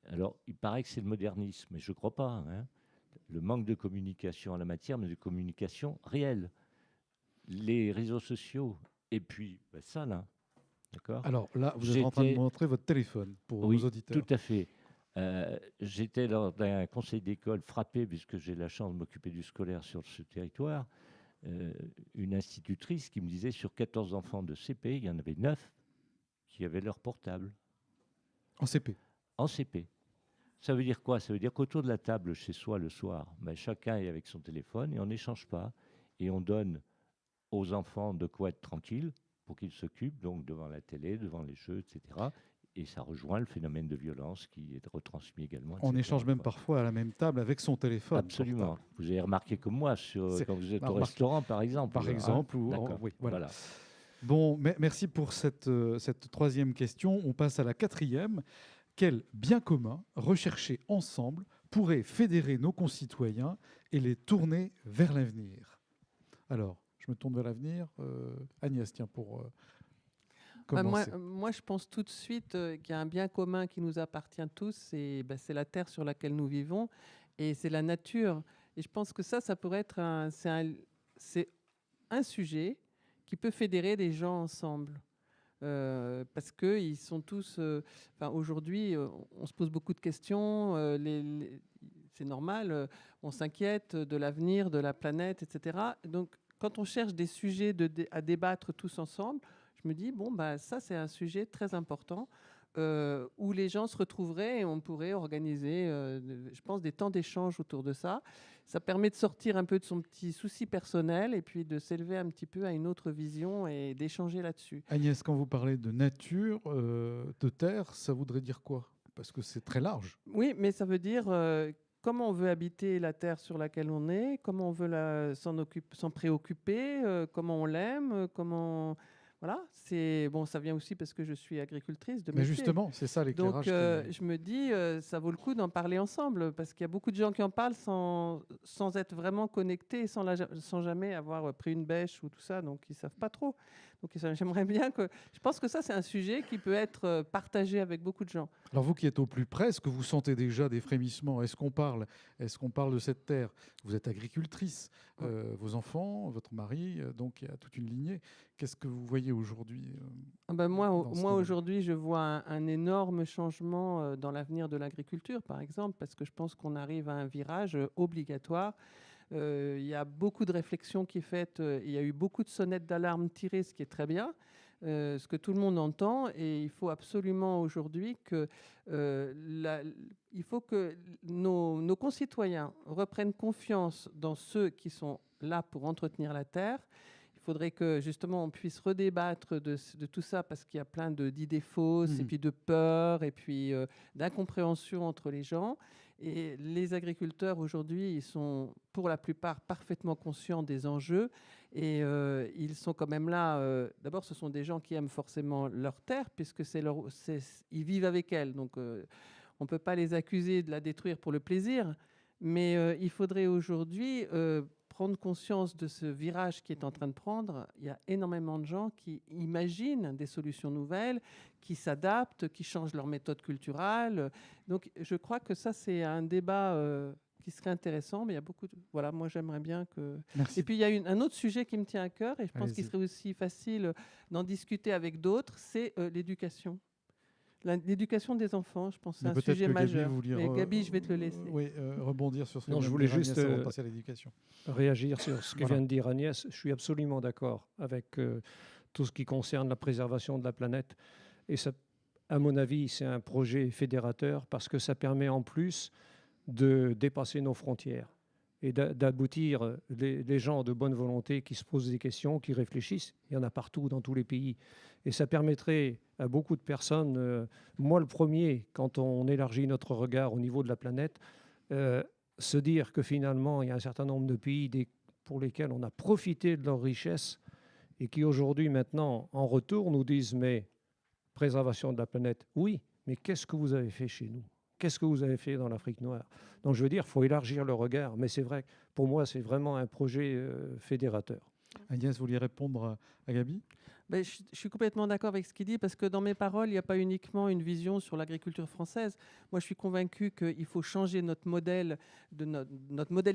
Alors, il paraît que c'est le modernisme, mais je ne crois pas. Le manque de communication en la matière, mais de communication réelle. Les réseaux sociaux, et puis ça là, d'accord ? Alors là, vous êtes en train de montrer votre téléphone pour nos auditeurs. Tout à fait. J'étais lors d'un conseil d'école frappé, puisque j'ai la chance de m'occuper du scolaire sur ce territoire, une institutrice qui me disait sur 14 enfants de CP, il y en avait 9 qui avaient leur portable. En CP. En CP. Ça veut dire quoi ? Ça veut dire qu'autour de la table chez soi le soir, chacun est avec son téléphone et on n'échange pas. Et on donne aux enfants de quoi être tranquille pour qu'ils s'occupent, donc devant la télé, devant les jeux, etc. Et ça rejoint le phénomène de violence qui est retransmis également. On échange même parfois à la même table avec son téléphone. Absolument. Portable. Vous avez remarqué comme moi quand vous êtes au restaurant, par exemple. Par exemple. Oui, voilà. Bon, merci pour cette troisième question. On passe à la quatrième. Quel bien commun recherché ensemble pourrait fédérer nos concitoyens et les tourner vers l'avenir ? Alors, je me tourne vers l'avenir. Agnès, tiens, pour... Moi, je pense tout de suite qu'il y a un bien commun qui nous appartient tous, c'est la terre sur laquelle nous vivons, et c'est la nature. Et je pense que ça pourrait être un sujet qui peut fédérer des gens ensemble. Parce qu'ils sont tous... aujourd'hui, on se pose beaucoup de questions, c'est normal, on s'inquiète de l'avenir, de la planète, etc. Donc, quand on cherche des sujets à débattre tous ensemble, je me dis, ça, c'est un sujet très important où les gens se retrouveraient et on pourrait organiser, je pense, des temps d'échange autour de ça. Ça permet de sortir un peu de son petit souci personnel et puis de s'élever un petit peu à une autre vision et d'échanger là-dessus. Agnès, quand vous parlez de nature, de terre, ça voudrait dire quoi ? Parce que c'est très large. Oui, mais ça veut dire... comment on veut habiter la terre sur laquelle on est, comment on veut s'en préoccuper, comment on l'aime, comment... Voilà, ça vient aussi parce que je suis agricultrice de métier. Mais justement, c'est ça l'éclairage. Donc, je me dis, ça vaut le coup d'en parler ensemble, parce qu'il y a beaucoup de gens qui en parlent sans être vraiment connectés, sans jamais avoir pris une bêche ou tout ça, donc ils ne savent pas trop. Donc j'aimerais bien que... Je pense que ça, c'est un sujet qui peut être partagé avec beaucoup de gens. Alors vous qui êtes au plus près, est-ce que vous sentez déjà des frémissements? Est-ce qu'on parle de cette terre? Vous êtes agricultrice, vos enfants, votre mari, donc il y a toute une lignée. Qu'est-ce que vous voyez aujourd'hui Moi, dans ce moi domaine? aujourd'hui, je vois un énorme changement dans l'avenir de l'agriculture, par exemple, parce que je pense qu'on arrive à un virage obligatoire. Il y a beaucoup de réflexions qui est faite, il y a eu beaucoup de sonnettes d'alarme tirées, ce qui est très bien, ce que tout le monde entend, et il faut absolument aujourd'hui il faut que nos concitoyens reprennent confiance dans ceux qui sont là pour entretenir la terre. Il faudrait que justement on puisse redébattre de tout ça, parce qu'il y a plein d'idées fausses, et puis de peur, et puis d'incompréhension entre les gens. Et les agriculteurs aujourd'hui, ils sont pour la plupart parfaitement conscients des enjeux, et ils sont quand même là. D'abord, ce sont des gens qui aiment forcément leur terre, puisque ils vivent avec elle. Donc on ne peut pas les accuser de la détruire pour le plaisir, mais il faudrait aujourd'hui prendre conscience de ce virage qui est en train de prendre. Il y a énormément de gens qui imaginent des solutions nouvelles, qui s'adaptent, qui changent leur méthode culturelle. Donc je crois que ça, c'est un débat qui serait intéressant, mais il y a beaucoup de... Voilà, moi j'aimerais bien que... Merci. Et puis il y a un autre sujet qui me tient à cœur, et je pense qu'il Allez-y. serait aussi facile d'en discuter avec d'autres, c'est l'éducation. L'éducation des enfants, je pense que c'est Mais un peut-être sujet que Gaby, majeur. vous vouliez Mais Gaby, je vais te le laisser. rebondir sur ce que Non, vient je de voulais dire Agnès juste, avant de passer à l'éducation. Réagir sur ce que Voilà. vient de dire Agnès. Je suis absolument d'accord avec tout ce qui concerne la préservation de la planète. Et ça, à mon avis, c'est un projet fédérateur, parce que ça permet en plus de dépasser nos frontières et d'aboutir les gens de bonne volonté qui se posent des questions, qui réfléchissent. Il y en a partout, dans tous les pays. Et ça permettrait à beaucoup de personnes, moi le premier, quand on élargit notre regard au niveau de la planète, se dire que finalement, il y a un certain nombre de pays pour lesquels on a profité de leur richesse, et qui aujourd'hui, maintenant, en retour, nous disent, mais préservation de la planète, oui, mais qu'est-ce que vous avez fait chez nous? Qu'est-ce que vous avez fait dans l'Afrique noire? Donc je veux dire, il faut élargir le regard, mais c'est vrai que pour moi, c'est vraiment un projet fédérateur. Agnès, vous vouliez répondre à Gaby? Ben, je suis complètement d'accord avec ce qu'il dit, parce que dans mes paroles, il n'y a pas uniquement une vision sur l'agriculture française. Moi, je suis convaincu qu'il faut changer notre modèle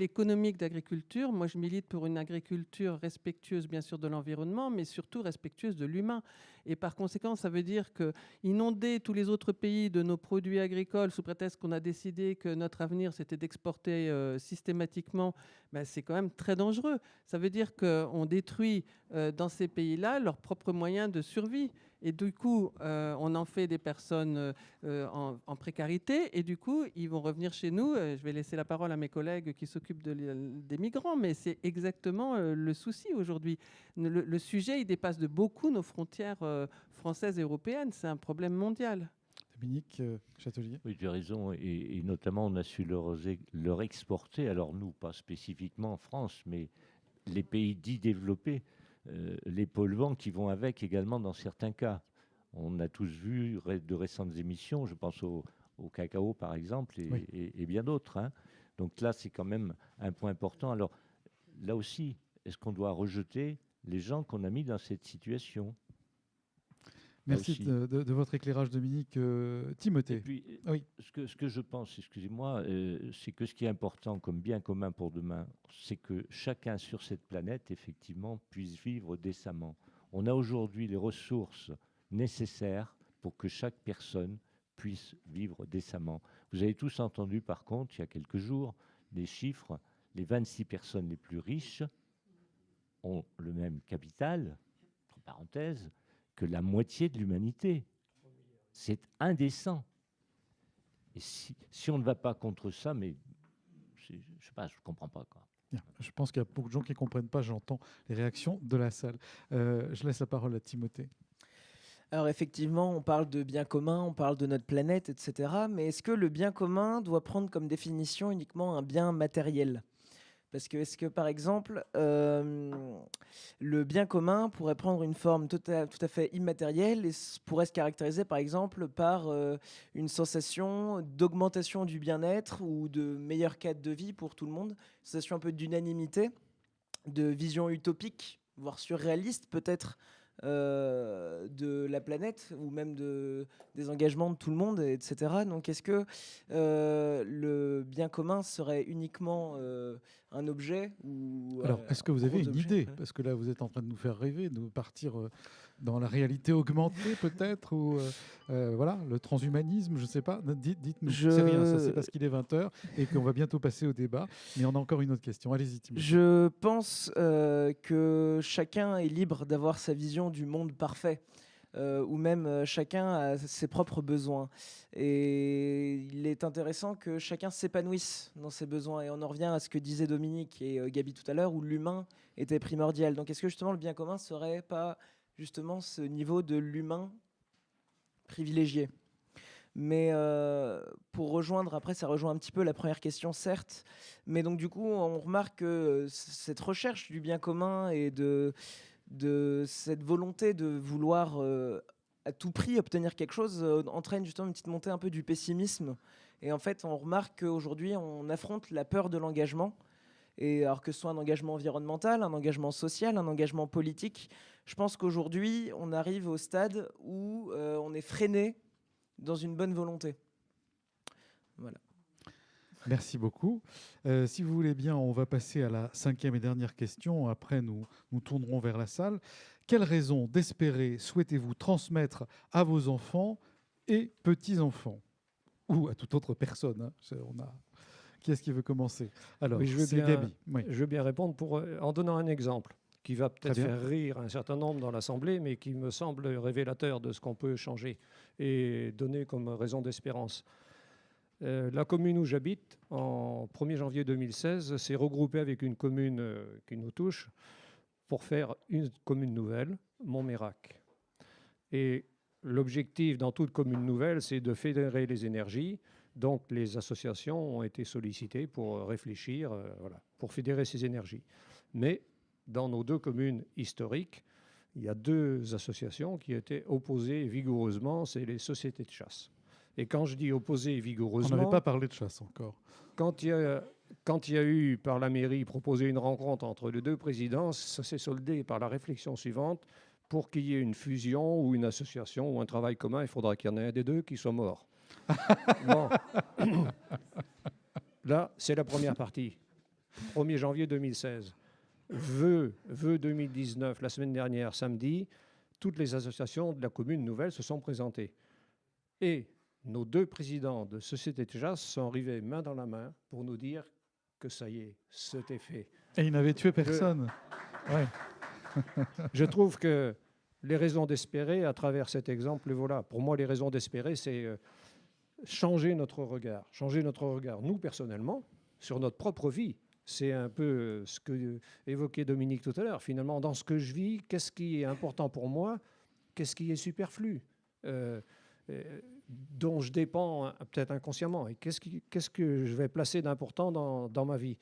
économique d'agriculture. Moi, je milite pour une agriculture respectueuse, bien sûr, de l'environnement, mais surtout respectueuse de l'humain. Et par conséquent, ça veut dire qu'inonder tous les autres pays de nos produits agricoles sous prétexte qu'on a décidé que notre avenir, c'était d'exporter systématiquement, ben, c'est quand même très dangereux. Ça veut dire qu'on détruit dans ces pays-là leurs propres moyens de survie. Et du coup, on en fait des personnes en précarité. Et du coup, ils vont revenir chez nous. Je vais laisser la parole à mes collègues qui s'occupent des migrants. Mais c'est exactement le souci aujourd'hui. Le sujet, il dépasse de beaucoup nos frontières françaises et européennes. C'est un problème mondial. Dominique Châtelier. Oui, tu as raison. Et notamment, on a su leur exporter. Alors nous, pas spécifiquement en France, mais les pays dits développés, les polluants qui vont avec également dans certains cas. On a tous vu de récentes émissions, je pense au cacao par exemple, Oui. et bien d'autres. Hein. Donc là, c'est quand même un point important. Alors là aussi, est-ce qu'on doit rejeter les gens qu'on a mis dans cette situation? Merci de votre éclairage, Dominique. Timothée. Et puis, Oui. ce que je pense, excusez-moi, c'est que ce qui est important comme bien commun pour demain, c'est que chacun sur cette planète, effectivement, puisse vivre décemment. On a aujourd'hui les ressources nécessaires pour que chaque personne puisse vivre décemment. Vous avez tous entendu, par contre, il y a quelques jours, les chiffres, les 26 personnes les plus riches ont le même capital, entre parenthèses, que la moitié de l'humanité. C'est indécent. Et si on ne va pas contre ça, mais je ne sais pas, je ne comprends pas. Quoi. Bien. Je pense qu'il y a beaucoup de gens qui ne comprennent pas. J'entends les réactions de la salle. Je laisse la parole à Timothée. Alors effectivement, on parle de bien commun, on parle de notre planète, etc. Mais est-ce que le bien commun doit prendre comme définition uniquement un bien matériel ? Parce que est-ce que, par exemple, le bien commun pourrait prendre une forme tout à fait immatérielle et pourrait se caractériser, par exemple, par une sensation d'augmentation du bien-être ou de meilleur cadre de vie pour tout le monde, une sensation un peu d'unanimité, de vision utopique, voire surréaliste peut-être, de la planète ou même des engagements de tout le monde, etc. Donc est-ce que le bien commun serait uniquement un objet ou Alors, est-ce que vous avez gros une objet, idée? ouais. Parce que là, vous êtes en train de nous faire rêver, de partir dans la réalité augmentée peut-être, ou voilà, le transhumanisme, je ne sais pas. Dites-nous. C'est rien, ça c'est parce qu'il est 20h et qu'on va bientôt passer au débat. Mais on a encore une autre question. Allez-y, Timothée. Je pense que chacun est libre d'avoir sa vision du monde parfait, ou même chacun a ses propres besoins. Et il est intéressant que chacun s'épanouisse dans ses besoins. Et on en revient à ce que disaient Dominique et Gabi tout à l'heure, où l'humain était primordial. Donc est-ce que justement le bien commun serait pas justement ce niveau de l'humain privilégié? Mais pour rejoindre, après ça rejoint un petit peu la première question, certes, mais donc du coup on remarque que cette recherche du bien commun et de cette volonté de vouloir à tout prix obtenir quelque chose entraîne justement une petite montée un peu du pessimisme. Et en fait on remarque qu'aujourd'hui on affronte la peur de l'engagement. Et alors que ce soit un engagement environnemental, un engagement social, un engagement politique, je pense qu'aujourd'hui on arrive au stade où on est freiné dans une bonne volonté. Voilà. Merci beaucoup. Si vous voulez bien, on va passer à la 5e et dernière question. Après, nous tournerons vers la salle. Quelles raisons d'espérer souhaitez-vous transmettre à vos enfants et petits-enfants? Ou à toute autre personne, hein. Qui est-ce qui veut commencer? Alors, Oui, c'est Gabi. Oui. je veux bien répondre en donnant un exemple qui va peut-être Très bien. faire rire un certain nombre dans l'Assemblée, mais qui me semble révélateur de ce qu'on peut changer et donner comme raison d'espérance. La commune où j'habite, en 1er janvier 2016, s'est regroupée avec une commune qui nous touche pour faire une commune nouvelle, Montmérac. Et l'objectif dans toute commune nouvelle, c'est de fédérer les énergies. Donc les associations ont été sollicitées pour réfléchir, pour fédérer ces énergies. Mais dans nos 2 communes historiques, il y a 2 associations qui étaient opposées vigoureusement, c'est les sociétés de chasse. Et quand je dis opposées On vigoureusement, n'avait pas parlé de chasse encore. quand il y a eu par la mairie proposé une rencontre entre les 2 présidents, ça s'est soldé par la réflexion suivante: pour qu'il y ait une fusion ou une association ou un travail commun, il faudra qu'il y en ait un des 2 qui soit mort. Bon. Là, c'est la première partie. 1er janvier 2016. Vœux 2019, la semaine dernière, samedi, toutes les associations de la commune nouvelle se sont présentées. Et nos 2 présidents de société de chasse sont arrivés main dans la main pour nous dire que ça y est, c'était fait. Et il n'avait tué personne. Ouais. Je trouve que les raisons d'espérer, à travers cet exemple, voilà. Pour moi, les raisons d'espérer, c'est changer notre regard. Changer notre regard, nous, personnellement, sur notre propre vie. C'est un peu ce que évoquait Dominique tout à l'heure. Finalement, dans ce que je vis, qu'est-ce qui est important pour moi? Qu'est-ce qui est superflu, dont je dépends peut-être inconsciemment? Et qu'est-ce que je vais placer d'important dans ma vie?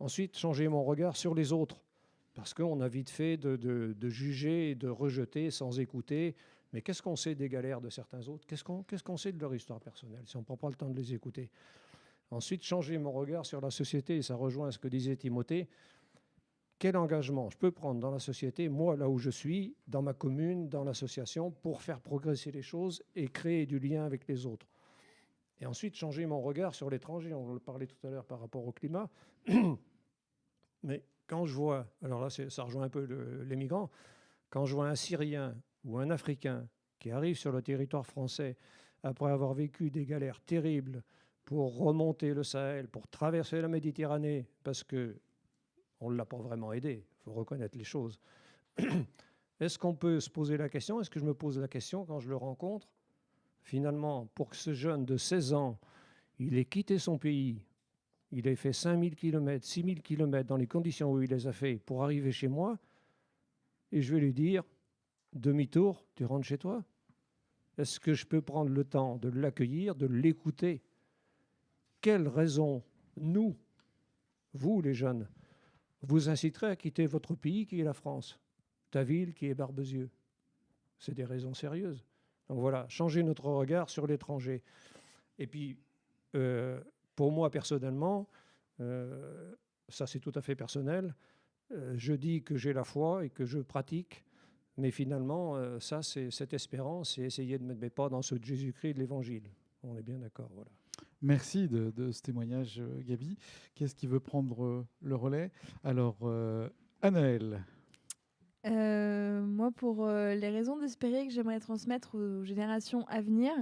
Ensuite, changer mon regard sur les autres. Parce qu'on a vite fait de juger et de rejeter sans écouter. Mais qu'est-ce qu'on sait des galères de certains autres? Qu'est-ce qu'on sait de leur histoire personnelle si on ne prend pas le temps de les écouter? Ensuite, changer mon regard sur la société, et ça rejoint ce que disait Timothée. Quel engagement je peux prendre dans la société, moi, là où je suis, dans ma commune, dans l'association, pour faire progresser les choses et créer du lien avec les autres? Et ensuite, changer mon regard sur l'étranger. On le parlait tout à l'heure par rapport au climat. Mais quand je vois, alors là, ça rejoint un peu les migrants, quand je vois un Syrien ou un Africain qui arrive sur le territoire français après avoir vécu des galères terribles pour remonter le Sahel, pour traverser la Méditerranée, parce qu'on ne l'a pas vraiment aidé, il faut reconnaître les choses. Est-ce qu'on peut se poser la question, est-ce que je me pose la question quand je le rencontre, finalement, pour que ce jeune de 16 ans, il ait quitté son pays, il ait fait 5000 km, 6000 km dans les conditions où il les a fait pour arriver chez moi, et je vais lui dire, demi-tour, tu rentres chez toi? Est-ce que je peux prendre le temps de l'accueillir, de l'écouter? Quelle raison, nous, vous les jeunes, vous inciterez à quitter votre pays qui est la France, ta ville qui est Barbezieux? C'est des raisons sérieuses. Donc voilà, changer notre regard sur l'étranger. Et puis, pour moi personnellement, ça c'est tout à fait personnel, je dis que j'ai la foi et que je pratique Mais finalement, ça, c'est cette espérance, c'est essayer de mettre mes pas dans ceux de Jésus-Christ et de l'Évangile. On est bien d'accord, voilà. Merci de ce témoignage, Gabi. Qu'est-ce qui veut prendre le relais? Alors, Anaëlle. Moi, pour les raisons d'espérer que j'aimerais transmettre aux générations à venir,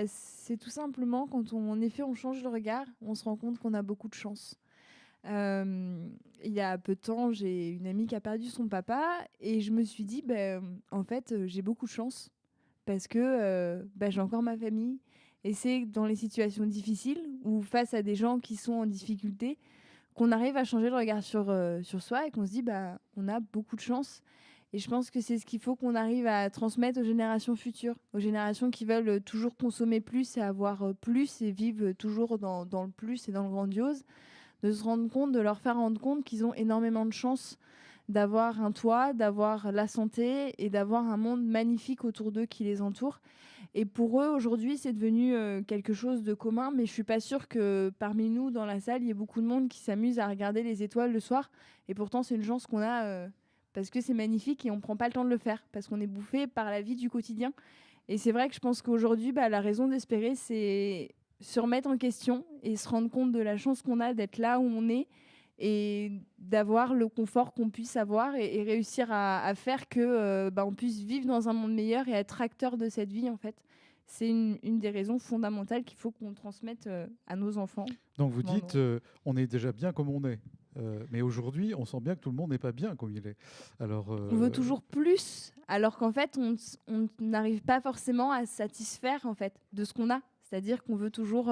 c'est tout simplement quand en effet on change de regard, on se rend compte qu'on a beaucoup de chance. Il y a peu de temps, j'ai une amie qui a perdu son papa et je me suis dit, en fait, j'ai beaucoup de chance parce que j'ai encore ma famille. Et c'est dans les situations difficiles ou face à des gens qui sont en difficulté qu'on arrive à changer le regard sur soi et qu'on se dit, on a beaucoup de chance. Et je pense que c'est ce qu'il faut qu'on arrive à transmettre aux générations futures, aux générations qui veulent toujours consommer plus et avoir plus et vivre toujours dans le plus et dans le grandiose, de leur faire rendre compte qu'ils ont énormément de chance d'avoir un toit, d'avoir la santé et d'avoir un monde magnifique autour d'eux qui les entoure. Et pour eux, aujourd'hui, c'est devenu quelque chose de commun, mais je suis pas sûre que parmi nous, dans la salle, il y ait beaucoup de monde qui s'amuse à regarder les étoiles le soir. Et pourtant, c'est une chance qu'on a parce que c'est magnifique et on prend pas le temps de le faire, parce qu'on est bouffé par la vie du quotidien. Et c'est vrai que je pense qu'aujourd'hui, la raison d'espérer, c'est se remettre en question et se rendre compte de la chance qu'on a d'être là où on est et d'avoir le confort qu'on puisse avoir et réussir à faire que on puisse vivre dans un monde meilleur et être acteur de cette vie, en fait. C'est une des raisons fondamentales qu'il faut qu'on transmette à nos enfants. Donc vous dites, on est déjà bien comme on est. Mais aujourd'hui, on sent bien que tout le monde n'est pas bien comme il est. Alors, on veut toujours plus, alors qu'en fait, on n'arrive pas forcément à se satisfaire en fait, de ce qu'on a. C'est-à-dire qu'on veut toujours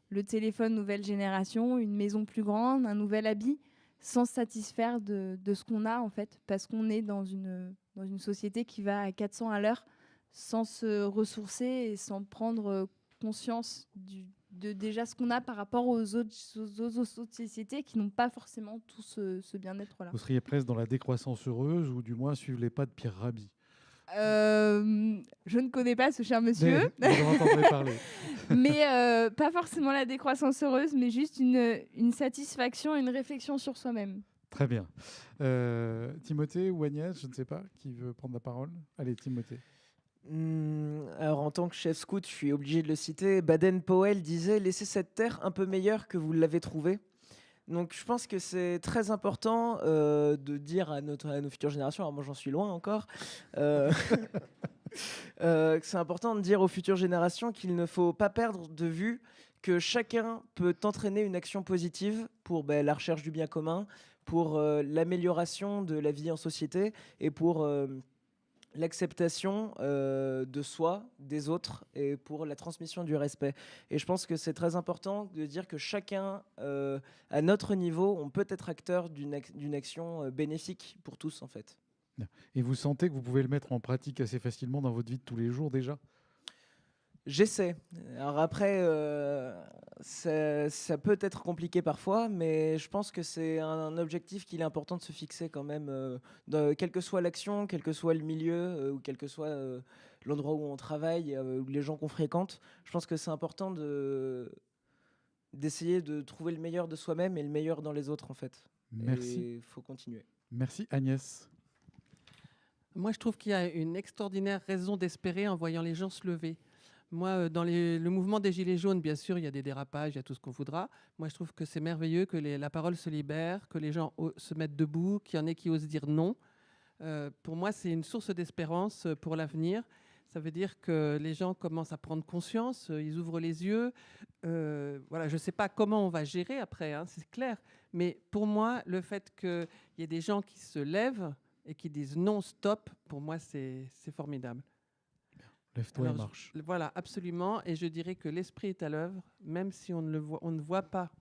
le téléphone nouvelle génération, une maison plus grande, un nouvel habit, sans se satisfaire de ce qu'on a en fait, parce qu'on est dans une société qui va à 400 à l'heure, sans se ressourcer et sans prendre conscience de déjà ce qu'on a par rapport aux autres sociétés qui n'ont pas forcément tout ce bien-être-là. Vous seriez presque dans la décroissance heureuse ou du moins suivre les pas de Pierre Rabhi. Je ne connais pas ce cher monsieur. Mais j'en entendrai parler. Mais pas forcément la décroissance heureuse, mais juste une satisfaction, une réflexion sur soi-même. Très bien. Timothée ou Agnès, je ne sais pas, qui veut prendre la parole? Allez, Timothée. Alors, en tant que chef scout, je suis obligé de le citer. Baden-Powell disait « Laissez cette terre un peu meilleure que vous l'avez trouvée ». Donc, je pense que c'est très important de dire à nos futures générations, alors moi j'en suis loin encore, que c'est important de dire aux futures générations qu'il ne faut pas perdre de vue que chacun peut entraîner une action positive pour la recherche du bien commun, pour l'amélioration de la vie en société et pour l'acceptation de soi, des autres et pour la transmission du respect. Et je pense que c'est très important de dire que chacun, à notre niveau, on peut être acteur d'une action bénéfique pour tous en fait. Et vous sentez que vous pouvez le mettre en pratique assez facilement dans votre vie de tous les jours déjà? J'essaie. Alors après, ça peut être compliqué parfois, mais je pense que c'est un objectif qu'il est important de se fixer quand même, quelle que soit l'action, quel que soit le milieu, ou quel que soit l'endroit où on travaille, ou les gens qu'on fréquente. Je pense que c'est important d'essayer de trouver le meilleur de soi-même et le meilleur dans les autres en fait. Merci. Il faut continuer. Merci Agnès. Moi, je trouve qu'il y a une extraordinaire raison d'espérer en voyant les gens se lever. Moi, dans le mouvement des Gilets jaunes, bien sûr, il y a des dérapages, il y a tout ce qu'on voudra. Moi, je trouve que c'est merveilleux que la parole se libère, que les gens se mettent debout, qu'il y en ait qui osent dire non. Pour moi, c'est une source d'espérance pour l'avenir. Ça veut dire que les gens commencent à prendre conscience, ils ouvrent les yeux. Voilà, je ne sais pas comment on va gérer après, hein, c'est clair. Mais pour moi, le fait qu'il y ait des gens qui se lèvent et qui disent non, stop, pour moi, c'est formidable. Lève-toi et marche. Voilà, absolument. Et je dirais que l'esprit est à l'œuvre, même si on ne voit pas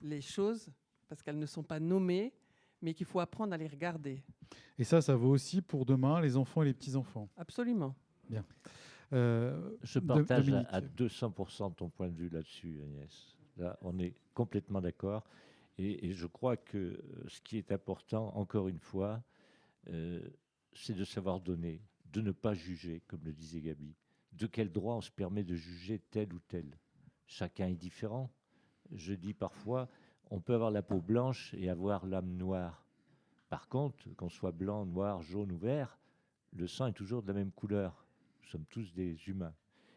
les choses, parce qu'elles ne sont pas nommées, mais qu'il faut apprendre à les regarder. Et ça vaut aussi pour demain, les enfants et les petits-enfants. Absolument. Bien. Je partage Dominique. à 200% ton point de vue là-dessus, Agnès. Là, on est complètement d'accord. Et je crois que ce qui est important, encore une fois, c'est de savoir donner, de ne pas juger, comme le disait Gabi. De quel droit on se permet de juger tel ou tel? Chacun est différent. Je dis parfois, on peut avoir la peau blanche et avoir l'âme noire. Par contre, qu'on soit blanc, noir, jaune ou vert, le sang est toujours de la même couleur. Nous sommes tous des humains.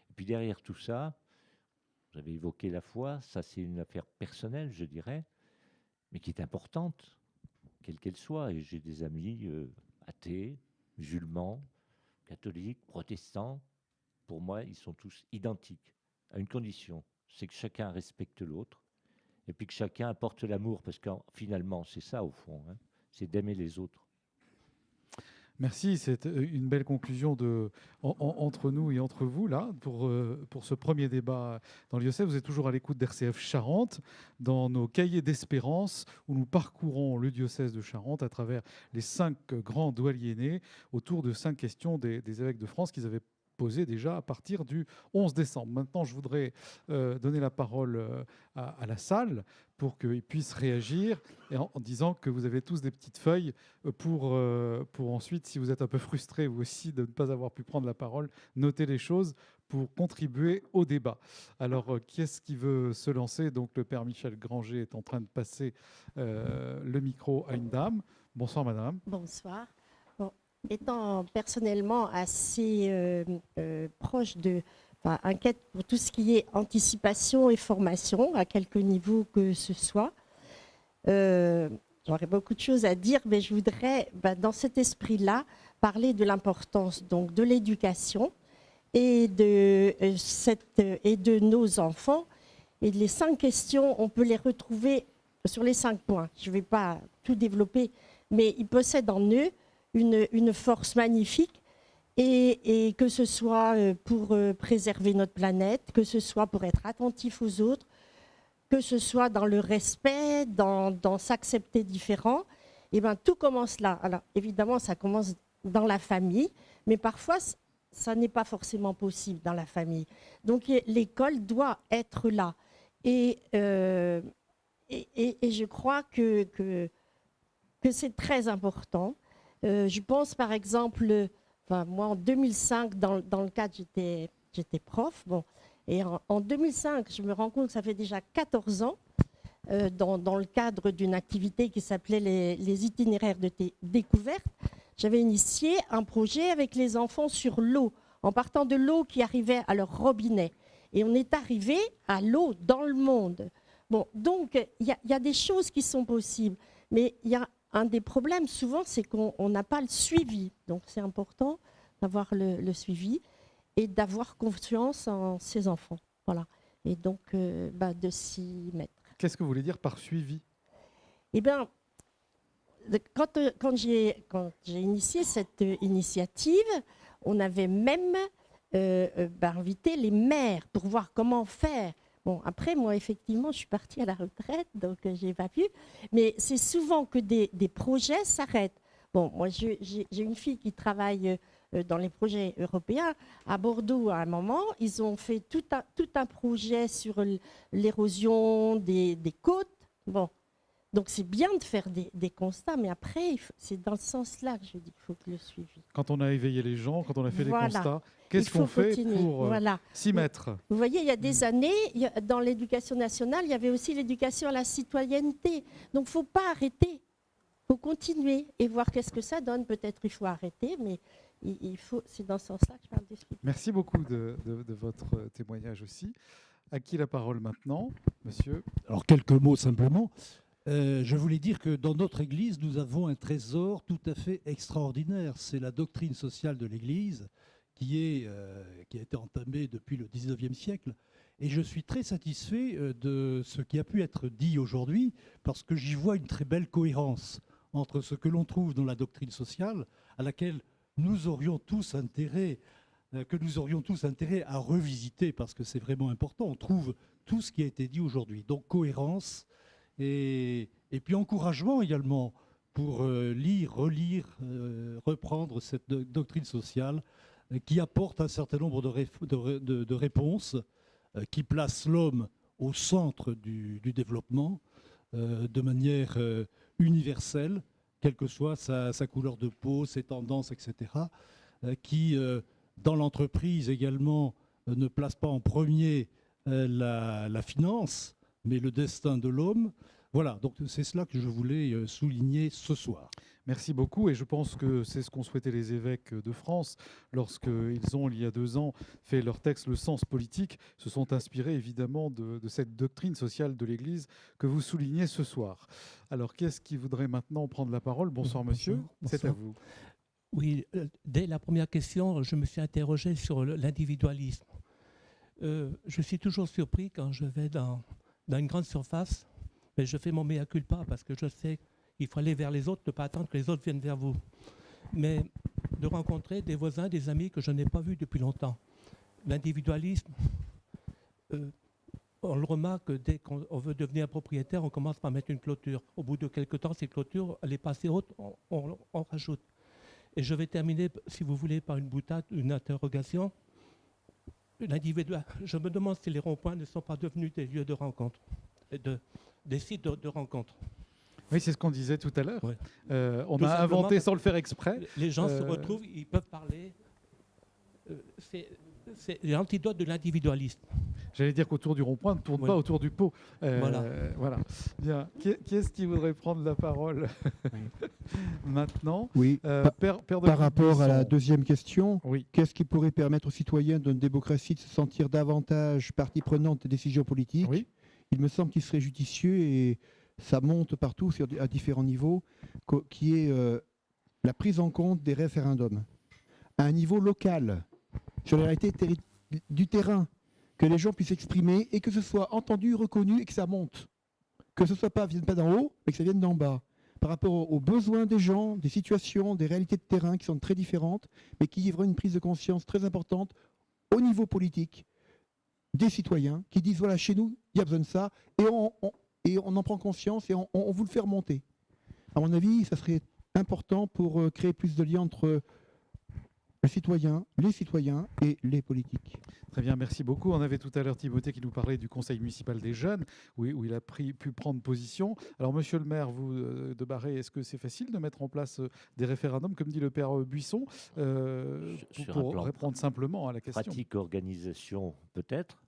Et puis derrière tout ça, vous avez évoqué la foi, ça c'est une affaire personnelle, je dirais, mais qui est importante, quelle qu'elle soit. Et j'ai des amis athées, musulmans, catholiques, protestants. Pour moi, ils sont tous identiques, à une condition, c'est que chacun respecte l'autre, et puis que chacun apporte l'amour, parce que finalement, c'est ça au fond, hein, c'est d'aimer les autres. Merci, c'est une belle conclusion entre nous et entre vous, là, pour ce premier débat dans le diocèse. Vous êtes toujours à l'écoute d'RCF Charente, dans nos cahiers d'espérance, où nous parcourons le diocèse de Charente à travers les 5 grands doyennés, autour de 5 questions des évêques de France qu'ils avaient posées déjà à partir du 11 décembre. Maintenant, je voudrais donner la parole à la salle pour qu'ils puissent réagir, et en disant que vous avez tous des petites feuilles pour ensuite, si vous êtes un peu frustré vous aussi de ne pas avoir pu prendre la parole, noter les choses pour contribuer au débat. Alors, qui est-ce qui veut se lancer? Donc, le père Michel Granger est en train de passer le micro à une dame. Bonsoir, madame. Bonsoir. Bon, étant personnellement assez proche de... inquiète pour tout ce qui est anticipation et formation, à quelque niveau que ce soit. J'aurais beaucoup de choses à dire, mais je voudrais, dans cet esprit-là, parler de l'importance donc de l'éducation et de nos enfants. Et les 5 questions, on peut les retrouver sur les 5 points. Je ne vais pas tout développer, mais ils possèdent en eux une force magnifique. Et que ce soit pour préserver notre planète, que ce soit pour être attentif aux autres, que ce soit dans le respect, dans s'accepter différent, et bien tout commence là. Alors évidemment, ça commence dans la famille, mais parfois, ça n'est pas forcément possible dans la famille. Donc l'école doit être là. Et je crois que c'est très important. Je pense par exemple... moi, en 2005, dans le cadre, j'étais prof. Bon, et en 2005, je me rends compte que ça fait déjà 14 ans, dans le cadre d'une activité qui s'appelait les itinéraires de découverte, j'avais initié un projet avec les enfants sur l'eau, en partant de l'eau qui arrivait à leur robinet. Et on est arrivé à l'eau dans le monde. Bon, donc, il y a des choses qui sont possibles, mais il y a un des problèmes, souvent, c'est qu'on n'a pas le suivi. Donc, c'est important d'avoir le suivi et d'avoir confiance en ses enfants. Voilà. Et donc, de s'y mettre. Qu'est-ce que vous voulez dire par suivi? Eh bien, quand j'ai initié cette initiative, on avait même invité les mères pour voir comment faire. Bon, après, moi, effectivement, je suis partie à la retraite, donc je n'ai pas pu. Mais c'est souvent que des projets s'arrêtent. Bon, moi, j'ai une fille qui travaille dans les projets européens. À Bordeaux, à un moment, ils ont fait tout un projet sur l'érosion des côtes. Bon, donc c'est bien de faire des constats, mais après, c'est dans ce sens-là que je dis qu'il faut que le suivi. Quand on a éveillé les gens, quand on a fait Voilà. des constats, qu'est-ce qu'on fait pour voilà. s'y mettre? Vous voyez, il y a des années, dans l'éducation nationale, il y avait aussi l'éducation à la citoyenneté. Donc, il ne faut pas arrêter. Il faut continuer et voir qu'est-ce que ça donne. Peut-être il faut arrêter, mais c'est dans ce sens-là que je parle du suivi. Merci beaucoup de votre témoignage aussi. À qui la parole maintenant, monsieur? Alors, quelques mots simplement. Je voulais dire que dans notre Église, nous avons un trésor tout à fait extraordinaire. C'est la doctrine sociale de l'Église qui a été entamée depuis le 19e siècle. Et je suis très satisfait de ce qui a pu être dit aujourd'hui, parce que j'y vois une très belle cohérence entre ce que l'on trouve dans la doctrine sociale, à laquelle nous aurions tous intérêt à revisiter, parce que c'est vraiment important. On trouve tout ce qui a été dit aujourd'hui. Donc cohérence. Et puis encouragement également pour lire, relire, reprendre cette doctrine sociale qui apporte un certain nombre de réponses, qui place l'homme au centre du développement de manière universelle, quelle que soit sa couleur de peau, ses tendances, etc., qui, dans l'entreprise également, ne place pas en premier la finance, mais le destin de l'homme. Voilà, donc c'est cela que je voulais souligner ce soir. Merci beaucoup, et je pense que c'est ce qu'ont souhaité les évêques de France lorsqu'ils ont, il y a 2 ans, fait leur texte Le sens politique, se sont inspirés évidemment de cette doctrine sociale de l'Église que vous soulignez ce soir. Alors, qui est-ce qui voudrait maintenant prendre la parole? Bonsoir, monsieur, c'est à vous. Oui, dès la première question, je me suis interrogé sur l'individualisme. Je suis toujours surpris quand je vais dans une grande surface, mais je fais mon mea culpa parce que je sais qu'il faut aller vers les autres, ne pas attendre que les autres viennent vers vous. Mais de rencontrer des voisins, des amis que je n'ai pas vus depuis longtemps. L'individualisme, on le remarque dès qu'on veut devenir propriétaire, on commence par mettre une clôture. Au bout de quelques temps, cette clôture, elle est pas assez haute, on rajoute. Et je vais terminer, si vous voulez, par une boutade, une interrogation. Je me demande si les ronds-points ne sont pas devenus des lieux de rencontre, des sites de rencontre. Oui, c'est ce qu'on disait tout à l'heure. Ouais. On Tout a simplement inventé parce sans le faire exprès. Les gens se retrouvent, ils peuvent parler. C'est l'antidote de l'individualisme. J'allais dire qu'autour du rond-point, ne tourne pas autour du pot. Voilà. Bien. Qui est-ce qui voudrait prendre la parole maintenant? Oui. Père de Par rapport à la Buisson. deuxième question, Oui. qu'est-ce qui pourrait permettre aux citoyens d'une démocratie de se sentir davantage partie prenante des décisions politiques? Oui. Il me semble qu'il serait judicieux, et ça monte partout à différents niveaux, qui est la prise en compte des référendums à un niveau local, sur les réalités du terrain, que les gens puissent exprimer et que ce soit entendu, reconnu et que ça monte. Que ce ne vienne pas d'en haut, mais que ça vienne d'en bas. Par rapport aux besoins des gens, des situations, des réalités de terrain qui sont très différentes, mais qui livrent une prise de conscience très importante au niveau politique des citoyens qui disent voilà, chez nous, il y a besoin de ça, et on en prend conscience et on vous le fait remonter. À mon avis, ça serait important pour créer plus de liens entre les citoyens et les politiques. Très bien, merci beaucoup. On avait tout à l'heure Timothée qui nous parlait du conseil municipal des jeunes, où il a pu prendre position. Alors, monsieur le maire, vous, de Barret, est-ce que c'est facile de mettre en place des référendums, comme dit le père Buisson, pour répondre simplement à la question? Pratique, organisation, peut-être.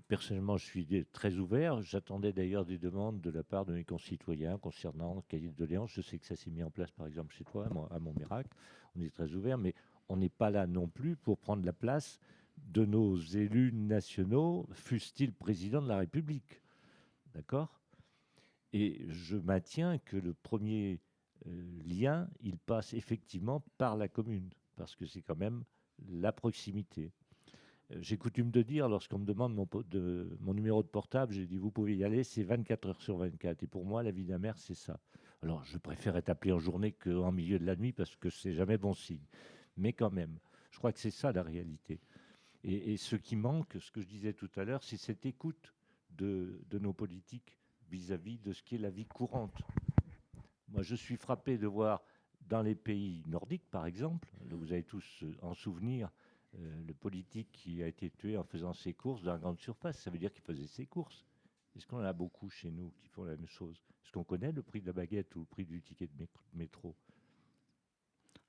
Personnellement, je suis très ouvert. J'attendais d'ailleurs des demandes de la part de mes concitoyens concernant le cahier de doléances. Je sais que ça s'est mis en place, par exemple, chez toi, à Montmirac. On est très ouvert, mais on n'est pas là non plus pour prendre la place de nos élus nationaux, fussent-ils président de la République. D'accord? Et je maintiens que le premier lien, il passe effectivement par la commune, parce que c'est quand même la proximité. J'ai coutume de dire, lorsqu'on me demande mon numéro de portable, j'ai dit, vous pouvez y aller, c'est 24 heures sur 24. Et pour moi, la vie d'un maire, c'est ça. Alors, je préfère être appelé en journée qu'en milieu de la nuit, parce que c'est jamais bon signe. Mais quand même, je crois que c'est ça la réalité. Et ce qui manque, ce que je disais tout à l'heure, c'est cette écoute de nos politiques vis-à-vis de ce qui est la vie courante. Moi, je suis frappé de voir dans les pays nordiques, par exemple, vous avez tous en souvenir, le politique qui a été tué en faisant ses courses dans la grande surface, ça veut dire qu'il faisait ses courses. Est-ce qu'on en a beaucoup chez nous qui font la même chose? Est-ce qu'on connaît le prix de la baguette ou le prix du ticket de métro?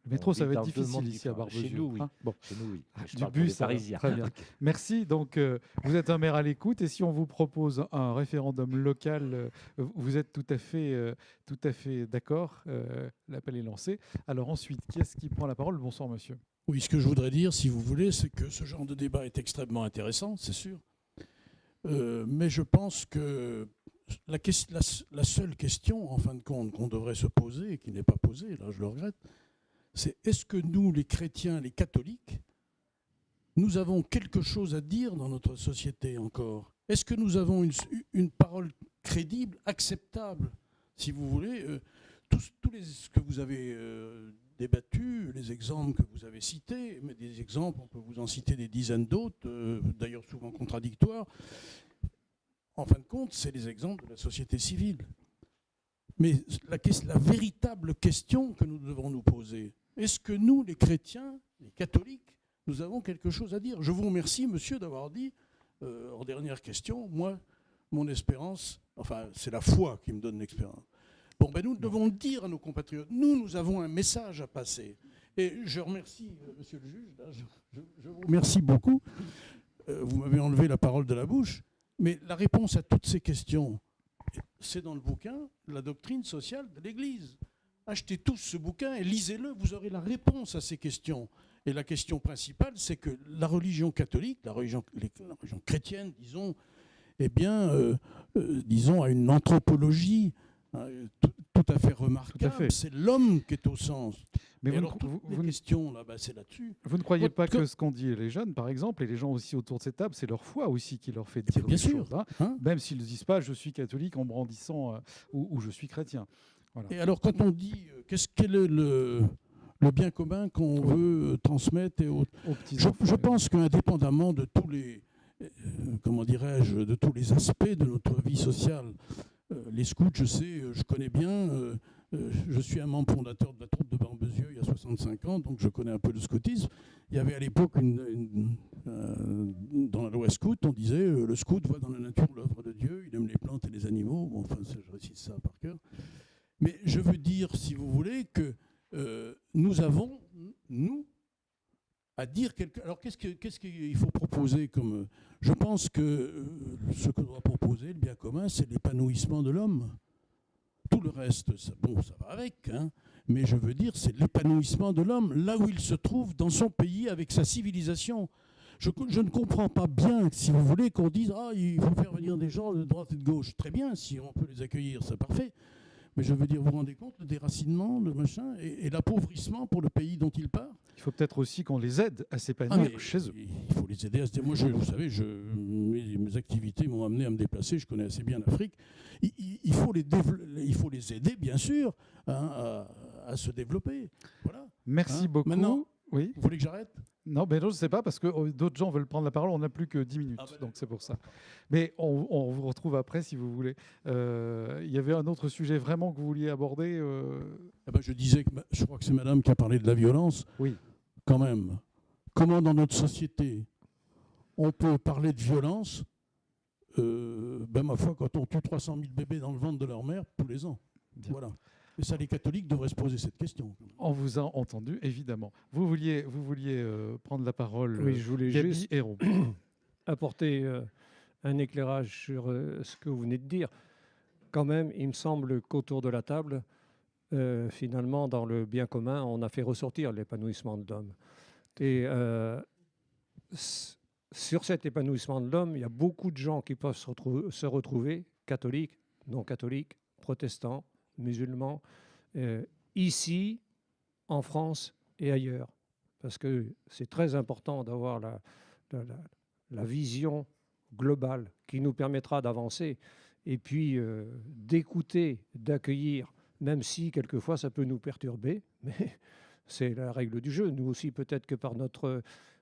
Le métro, ça va être difficile ici à Barbezieux. Chez nous, oui. Hein, bon. Chez nous, oui. Du bus, Parisien. Très bien. Merci. Donc, vous êtes un maire à l'écoute, et si on vous propose un référendum local, vous êtes tout à fait d'accord. L'appel est lancé. Alors ensuite, qui est-ce qui prend la parole? Bonsoir, monsieur. Oui, ce que je voudrais dire, si vous voulez, c'est que ce genre de débat est extrêmement intéressant, c'est sûr. Mais je pense que la seule question, en fin de compte, qu'on devrait se poser, et qui n'est pas posée, là je le regrette, c'est est-ce que nous, les chrétiens, les catholiques, nous avons quelque chose à dire dans notre société encore? Est-ce que nous avons une parole crédible, acceptable, si vous voulez? Ce que vous avez débattu, les exemples que vous avez cités, mais des exemples, on peut vous en citer des dizaines d'autres, d'ailleurs souvent contradictoires. En fin de compte, c'est les exemples de la société civile. Mais la véritable question que nous devons nous poser, est-ce que nous, les chrétiens, les catholiques, nous avons quelque chose à dire? Je vous remercie, monsieur, d'avoir dit, en dernière question, moi, mon espérance, enfin, c'est la foi qui me donne l'espérance. Bon, ben nous devons dire à nos compatriotes, nous avons un message à passer. Et je remercie, monsieur le juge, là, je vous remercie beaucoup. Vous m'avez enlevé la parole de la bouche, mais la réponse à toutes ces questions, c'est dans le bouquin La doctrine sociale de l'Église. Achetez tous ce bouquin et lisez-le, vous aurez la réponse à ces questions. Et la question principale, c'est que la religion catholique, la religion chrétienne, disons, disons, a une anthropologie tout à fait remarquable. C'est l'homme qui est au centre. Mais les questions, là, c'est là-dessus. Vous ne croyez pas que ce qu'ont dit les jeunes, par exemple, et les gens aussi autour de cette table, c'est leur foi aussi qui leur fait dire bien des sûr, choses, même s'ils ne disent pas « je suis catholique » en brandissant ou « je suis chrétien ». Voilà. Et alors, quand on dit quel est le bien commun qu'on veut transmettre je pense qu'indépendamment de tous les, comment dirais-je, de tous les aspects de notre vie sociale, les scouts, je connais bien, je suis un membre fondateur de la troupe de Barbezieux il y a 65 ans, donc je connais un peu le scoutisme. Il y avait à l'époque, dans la loi scout, on disait le scout voit dans la nature l'œuvre de Dieu, il aime les plantes et les animaux. Bon, enfin, je récite ça par cœur. Mais je veux dire, si vous voulez, que nous avons, à dire quelque... Alors, qu'est-ce qu'il faut proposer comme... Je pense que ce que doit proposer le bien commun, c'est l'épanouissement de l'homme. Tout le reste, ça va avec, mais je veux dire, c'est l'épanouissement de l'homme, là où il se trouve dans son pays, avec sa civilisation. Je ne comprends pas bien, si vous voulez, qu'on dise « Ah, il faut faire venir des gens de droite et de gauche ». Très bien, si on peut les accueillir, c'est parfait. Mais je veux dire, vous vous rendez compte, le déracinement, le machin, et l'appauvrissement pour le pays dont il part. Il faut peut-être aussi qu'on les aide à s'épanouir chez eux. Il faut les aider à se développer. Moi, vous savez, mes activités m'ont amené à me déplacer, je connais assez bien l'Afrique. Il faut les aider, bien sûr, à se développer. Voilà. Merci beaucoup. Maintenant, oui. Vous voulez que j'arrête ? Non, mais je ne sais pas, parce que d'autres gens veulent prendre la parole. On n'a plus que 10 minutes, donc c'est pour ça. Mais on vous retrouve après, si vous voulez. Il y avait un autre sujet vraiment que vous vouliez aborder Je disais que je crois que c'est madame qui a parlé de la violence. Oui. Quand même. Comment dans notre société on peut parler de violence ma foi, quand on tue 300 000 bébés dans le ventre de leur mère tous les ans. Bien. Voilà. Et ça, les catholiques devraient se poser cette question. On vous a entendu, évidemment. Vous vouliez prendre la parole, oui, je voulais Gaby juste Hérault. apporter un éclairage sur ce que vous venez de dire. Quand même, il me semble qu'autour de la table, finalement, dans le bien commun, on a fait ressortir l'épanouissement de l'homme. Et sur cet épanouissement de l'homme, il y a beaucoup de gens qui peuvent se retrouver, catholiques, non catholiques, protestants, musulmans, ici, en France et ailleurs. Parce que c'est très important d'avoir la vision globale qui nous permettra d'avancer et puis d'écouter, d'accueillir, même si quelquefois ça peut nous perturber, mais c'est la règle du jeu. Nous aussi, peut-être que par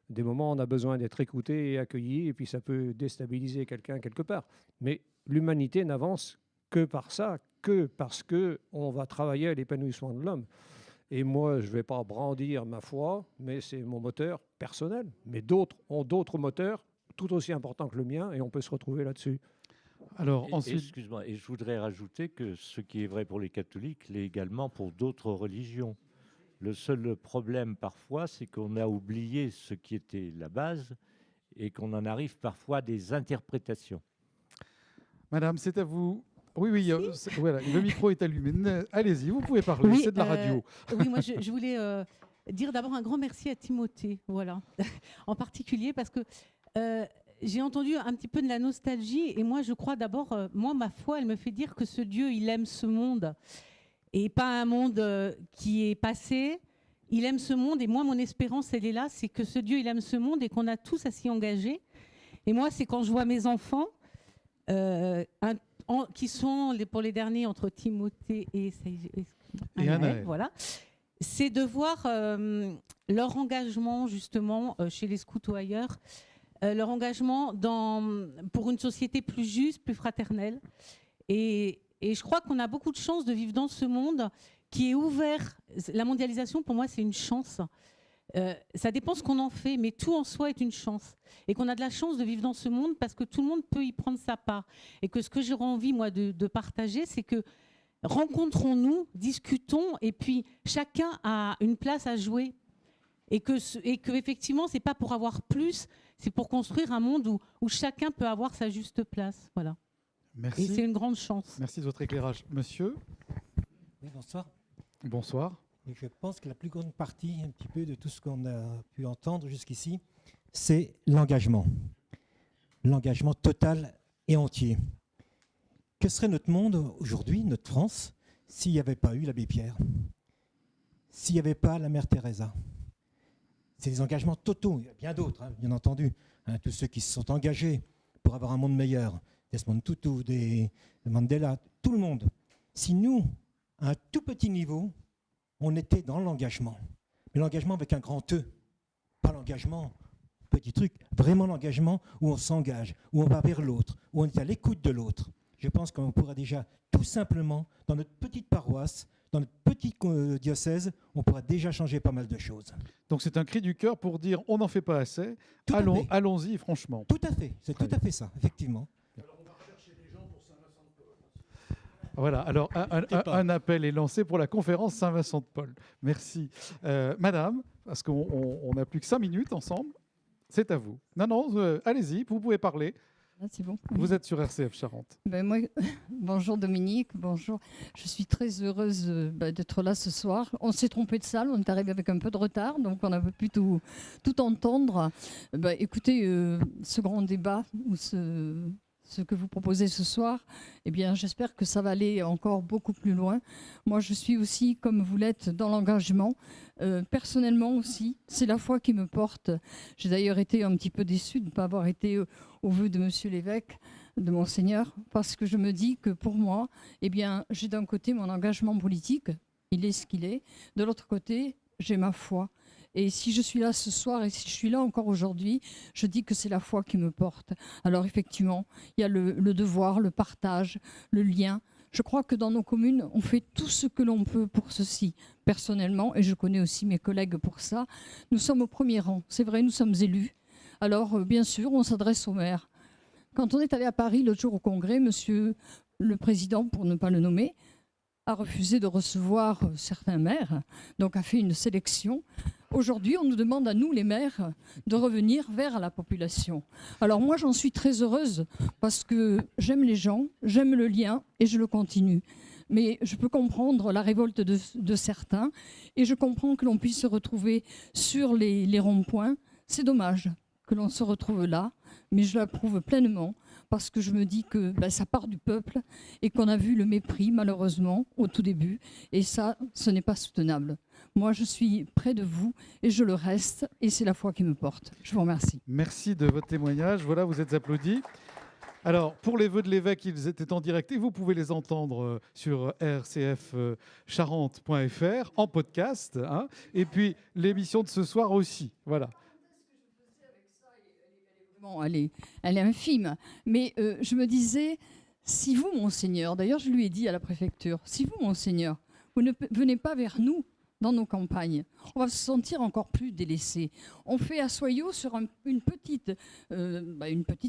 des moments, on a besoin d'être écouté et accueilli, et puis ça peut déstabiliser quelqu'un quelque part. Mais l'humanité n'avance que par ça, que parce qu'on va travailler à l'épanouissement de l'homme. Et moi, je ne vais pas brandir ma foi, mais c'est mon moteur personnel. Mais d'autres ont d'autres moteurs tout aussi importants que le mien, et on peut se retrouver là-dessus. Alors, ensuite... Excuse-moi, et je voudrais rajouter que ce qui est vrai pour les catholiques l'est également pour d'autres religions. Le seul problème parfois, c'est qu'on a oublié ce qui était la base et qu'on en arrive parfois à des interprétations. Madame, c'est à vous. Oui, voilà, le micro est allumé. Allez-y, vous pouvez parler, c'est de la radio. Oui, moi je voulais dire d'abord un grand merci à Timothée, voilà, en particulier parce que j'ai entendu un petit peu de la nostalgie et moi je crois d'abord, moi ma foi, elle me fait dire que ce Dieu, il aime ce monde et pas un monde qui est passé. Il aime ce monde et moi mon espérance elle est là, c'est que ce Dieu il aime ce monde et qu'on a tous à s'y engager. Et moi c'est quand je vois mes enfants qui sont pour les derniers entre Timothée et Anaël, voilà, c'est de voir leur engagement justement chez les scouts ou ailleurs, leur engagement pour une société plus juste, plus fraternelle. Et je crois qu'on a beaucoup de chance de vivre dans ce monde qui est ouvert. La mondialisation, pour moi, c'est une chance. Ça dépend ce qu'on en fait, mais tout en soi est une chance. Et qu'on a de la chance de vivre dans ce monde parce que tout le monde peut y prendre sa part. Et que ce que j'aurais envie, moi, de partager, c'est que rencontrons-nous, discutons, et puis chacun a une place à jouer. Et que effectivement, c'est pas pour avoir plus, c'est pour construire un monde où chacun peut avoir sa juste place. Voilà. Merci. Et c'est une grande chance. Merci de votre éclairage. Monsieur? Oui, bonsoir. Bonsoir. Et je pense que la plus grande partie, un petit peu de tout ce qu'on a pu entendre jusqu'ici, c'est l'engagement. L'engagement total et entier. Que serait notre monde aujourd'hui, notre France, s'il n'y avait pas eu l'abbé Pierre, s'il n'y avait pas la mère Teresa? C'est des engagements totaux. Il y a bien d'autres, hein, bien entendu. Hein, tous ceux qui se sont engagés pour avoir un monde meilleur. Desmond Tutu, des Mandela, tout le monde. Si nous, à un tout petit niveau, on était dans l'engagement, mais l'engagement avec un grand E, pas l'engagement petit truc, vraiment l'engagement où on s'engage, où on va vers l'autre, où on est à l'écoute de l'autre. Je pense qu'on pourra déjà tout simplement, dans notre petite paroisse, dans notre petit diocèse, on pourra déjà changer pas mal de choses. Donc c'est un cri du cœur pour dire on n'en fait pas assez, allons-y franchement. Tout à fait, c'est tout à fait ça, effectivement. Voilà, alors un appel est lancé pour la conférence Saint-Vincent-de-Paul. Merci. Madame, parce qu'on n'a plus que 5 minutes ensemble, c'est à vous. Non, allez-y, vous pouvez parler. Ah, c'est bon. Vous êtes sur RCF Charente. Moi, bonjour Dominique, bonjour. Je suis très heureuse d'être là ce soir. On s'est trompé de salle, on est arrivé avec un peu de retard, donc on a pu tout entendre. Écoutez, ce grand débat, ou ce que vous proposez ce soir, eh bien, j'espère que ça va aller encore beaucoup plus loin. Moi, je suis aussi, comme vous l'êtes, dans l'engagement. Personnellement aussi, c'est la foi qui me porte. J'ai d'ailleurs été un petit peu déçue de ne pas avoir été au vœu de Monsieur l'évêque, de Monseigneur, parce que je me dis que pour moi, eh bien, j'ai d'un côté mon engagement politique, il est ce qu'il est. De l'autre côté, j'ai ma foi. Et si je suis là ce soir et si je suis là encore aujourd'hui, je dis que c'est la foi qui me porte. Alors effectivement, il y a le devoir, le partage, le lien. Je crois que dans nos communes, on fait tout ce que l'on peut pour ceci. Personnellement, et je connais aussi mes collègues pour ça, nous sommes au premier rang. C'est vrai, nous sommes élus. Alors bien sûr, on s'adresse au maire. Quand on est allé à Paris l'autre jour au congrès, monsieur le président, pour ne pas le nommer, a refusé de recevoir certains maires, donc a fait une sélection. Aujourd'hui, on nous demande à nous, les maires, de revenir vers la population. Alors moi, j'en suis très heureuse parce que j'aime les gens, j'aime le lien et je le continue. Mais je peux comprendre la révolte de certains et je comprends que l'on puisse se retrouver sur les ronds-points. C'est dommage que l'on se retrouve là, mais je l'approuve pleinement parce que je me dis que ça part du peuple et qu'on a vu le mépris, malheureusement, au tout début. Et ça, ce n'est pas soutenable. Moi, je suis près de vous et je le reste et c'est la foi qui me porte. Je vous remercie. Merci de votre témoignage. Voilà, vous êtes applaudis. Alors, pour les vœux de l'évêque, ils étaient en direct et vous pouvez les entendre sur rcfcharente.fr en podcast. Hein, et puis, l'émission de ce soir aussi. Voilà. Bon, elle est infime. Mais je me disais, si vous, Monseigneur, d'ailleurs je lui ai dit à la préfecture, si vous, Monseigneur, vous ne venez pas vers nous dans nos campagnes, on va se sentir encore plus délaissés. On fait à Soyaux sur une petite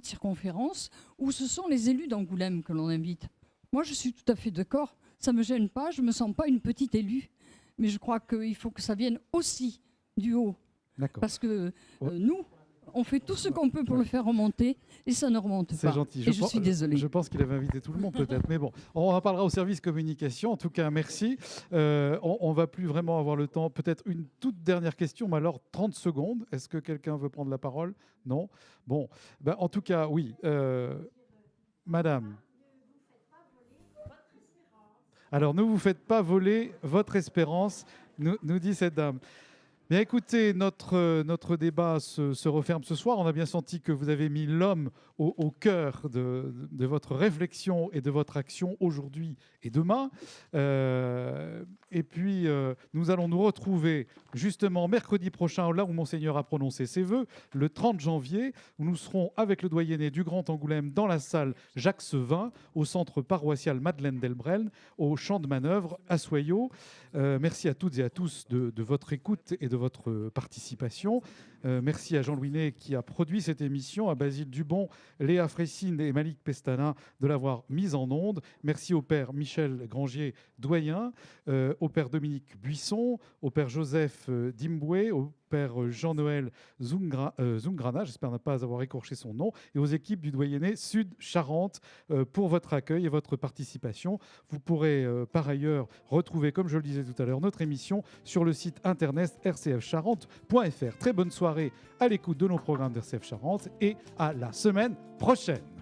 circonférence où ce sont les élus d'Angoulême que l'on invite. Moi, je suis tout à fait d'accord. Ça ne me gêne pas, je ne me sens pas une petite élue. Mais je crois qu'il faut que ça vienne aussi du haut. D'accord. Parce que nous, on fait tout ce qu'on peut pour le faire remonter et ça ne remonte pas. C'est gentil. Et je suis désolée. Je pense qu'il avait invité tout le monde peut-être. Mais bon, on en parlera au service communication. En tout cas, merci. On ne va plus vraiment avoir le temps. Peut-être une toute dernière question, mais alors 30 secondes. Est-ce que quelqu'un veut prendre la parole? Non. Bon. En tout cas, oui. Madame. Alors, ne vous faites pas voler votre espérance, nous dit cette dame. Bien écoutez, notre débat se referme ce soir. On a bien senti que vous avez mis l'homme au cœur de votre réflexion et de votre action aujourd'hui et demain. Et puis, nous allons nous retrouver justement mercredi prochain, là où Monseigneur a prononcé ses vœux, le 30 janvier, où nous serons avec le doyenné du Grand Angoulême dans la salle Jacques Sevin, au centre paroissial Madeleine Delbrel, au champ de manœuvre à Soyaux. Merci à toutes et à tous de votre écoute et de votre participation. Merci à Jean-Louis Ney qui a produit cette émission, à Basile Dubon, Léa Fressine et Malik Pestana de l'avoir mise en onde. Merci au père Michel Grangier, doyen, au père Dominique Buisson, au père Joseph Dimboué, au père Jean-Noël Zungrana, j'espère ne pas avoir écorché son nom, et aux équipes du doyenné Sud-Charente pour votre accueil et votre participation. Vous pourrez par ailleurs retrouver, comme je le disais tout à l'heure, notre émission sur le site internet rcfcharente.fr. Très bonne soirée à l'écoute de nos programmes d'RCF Charente et à la semaine prochaine.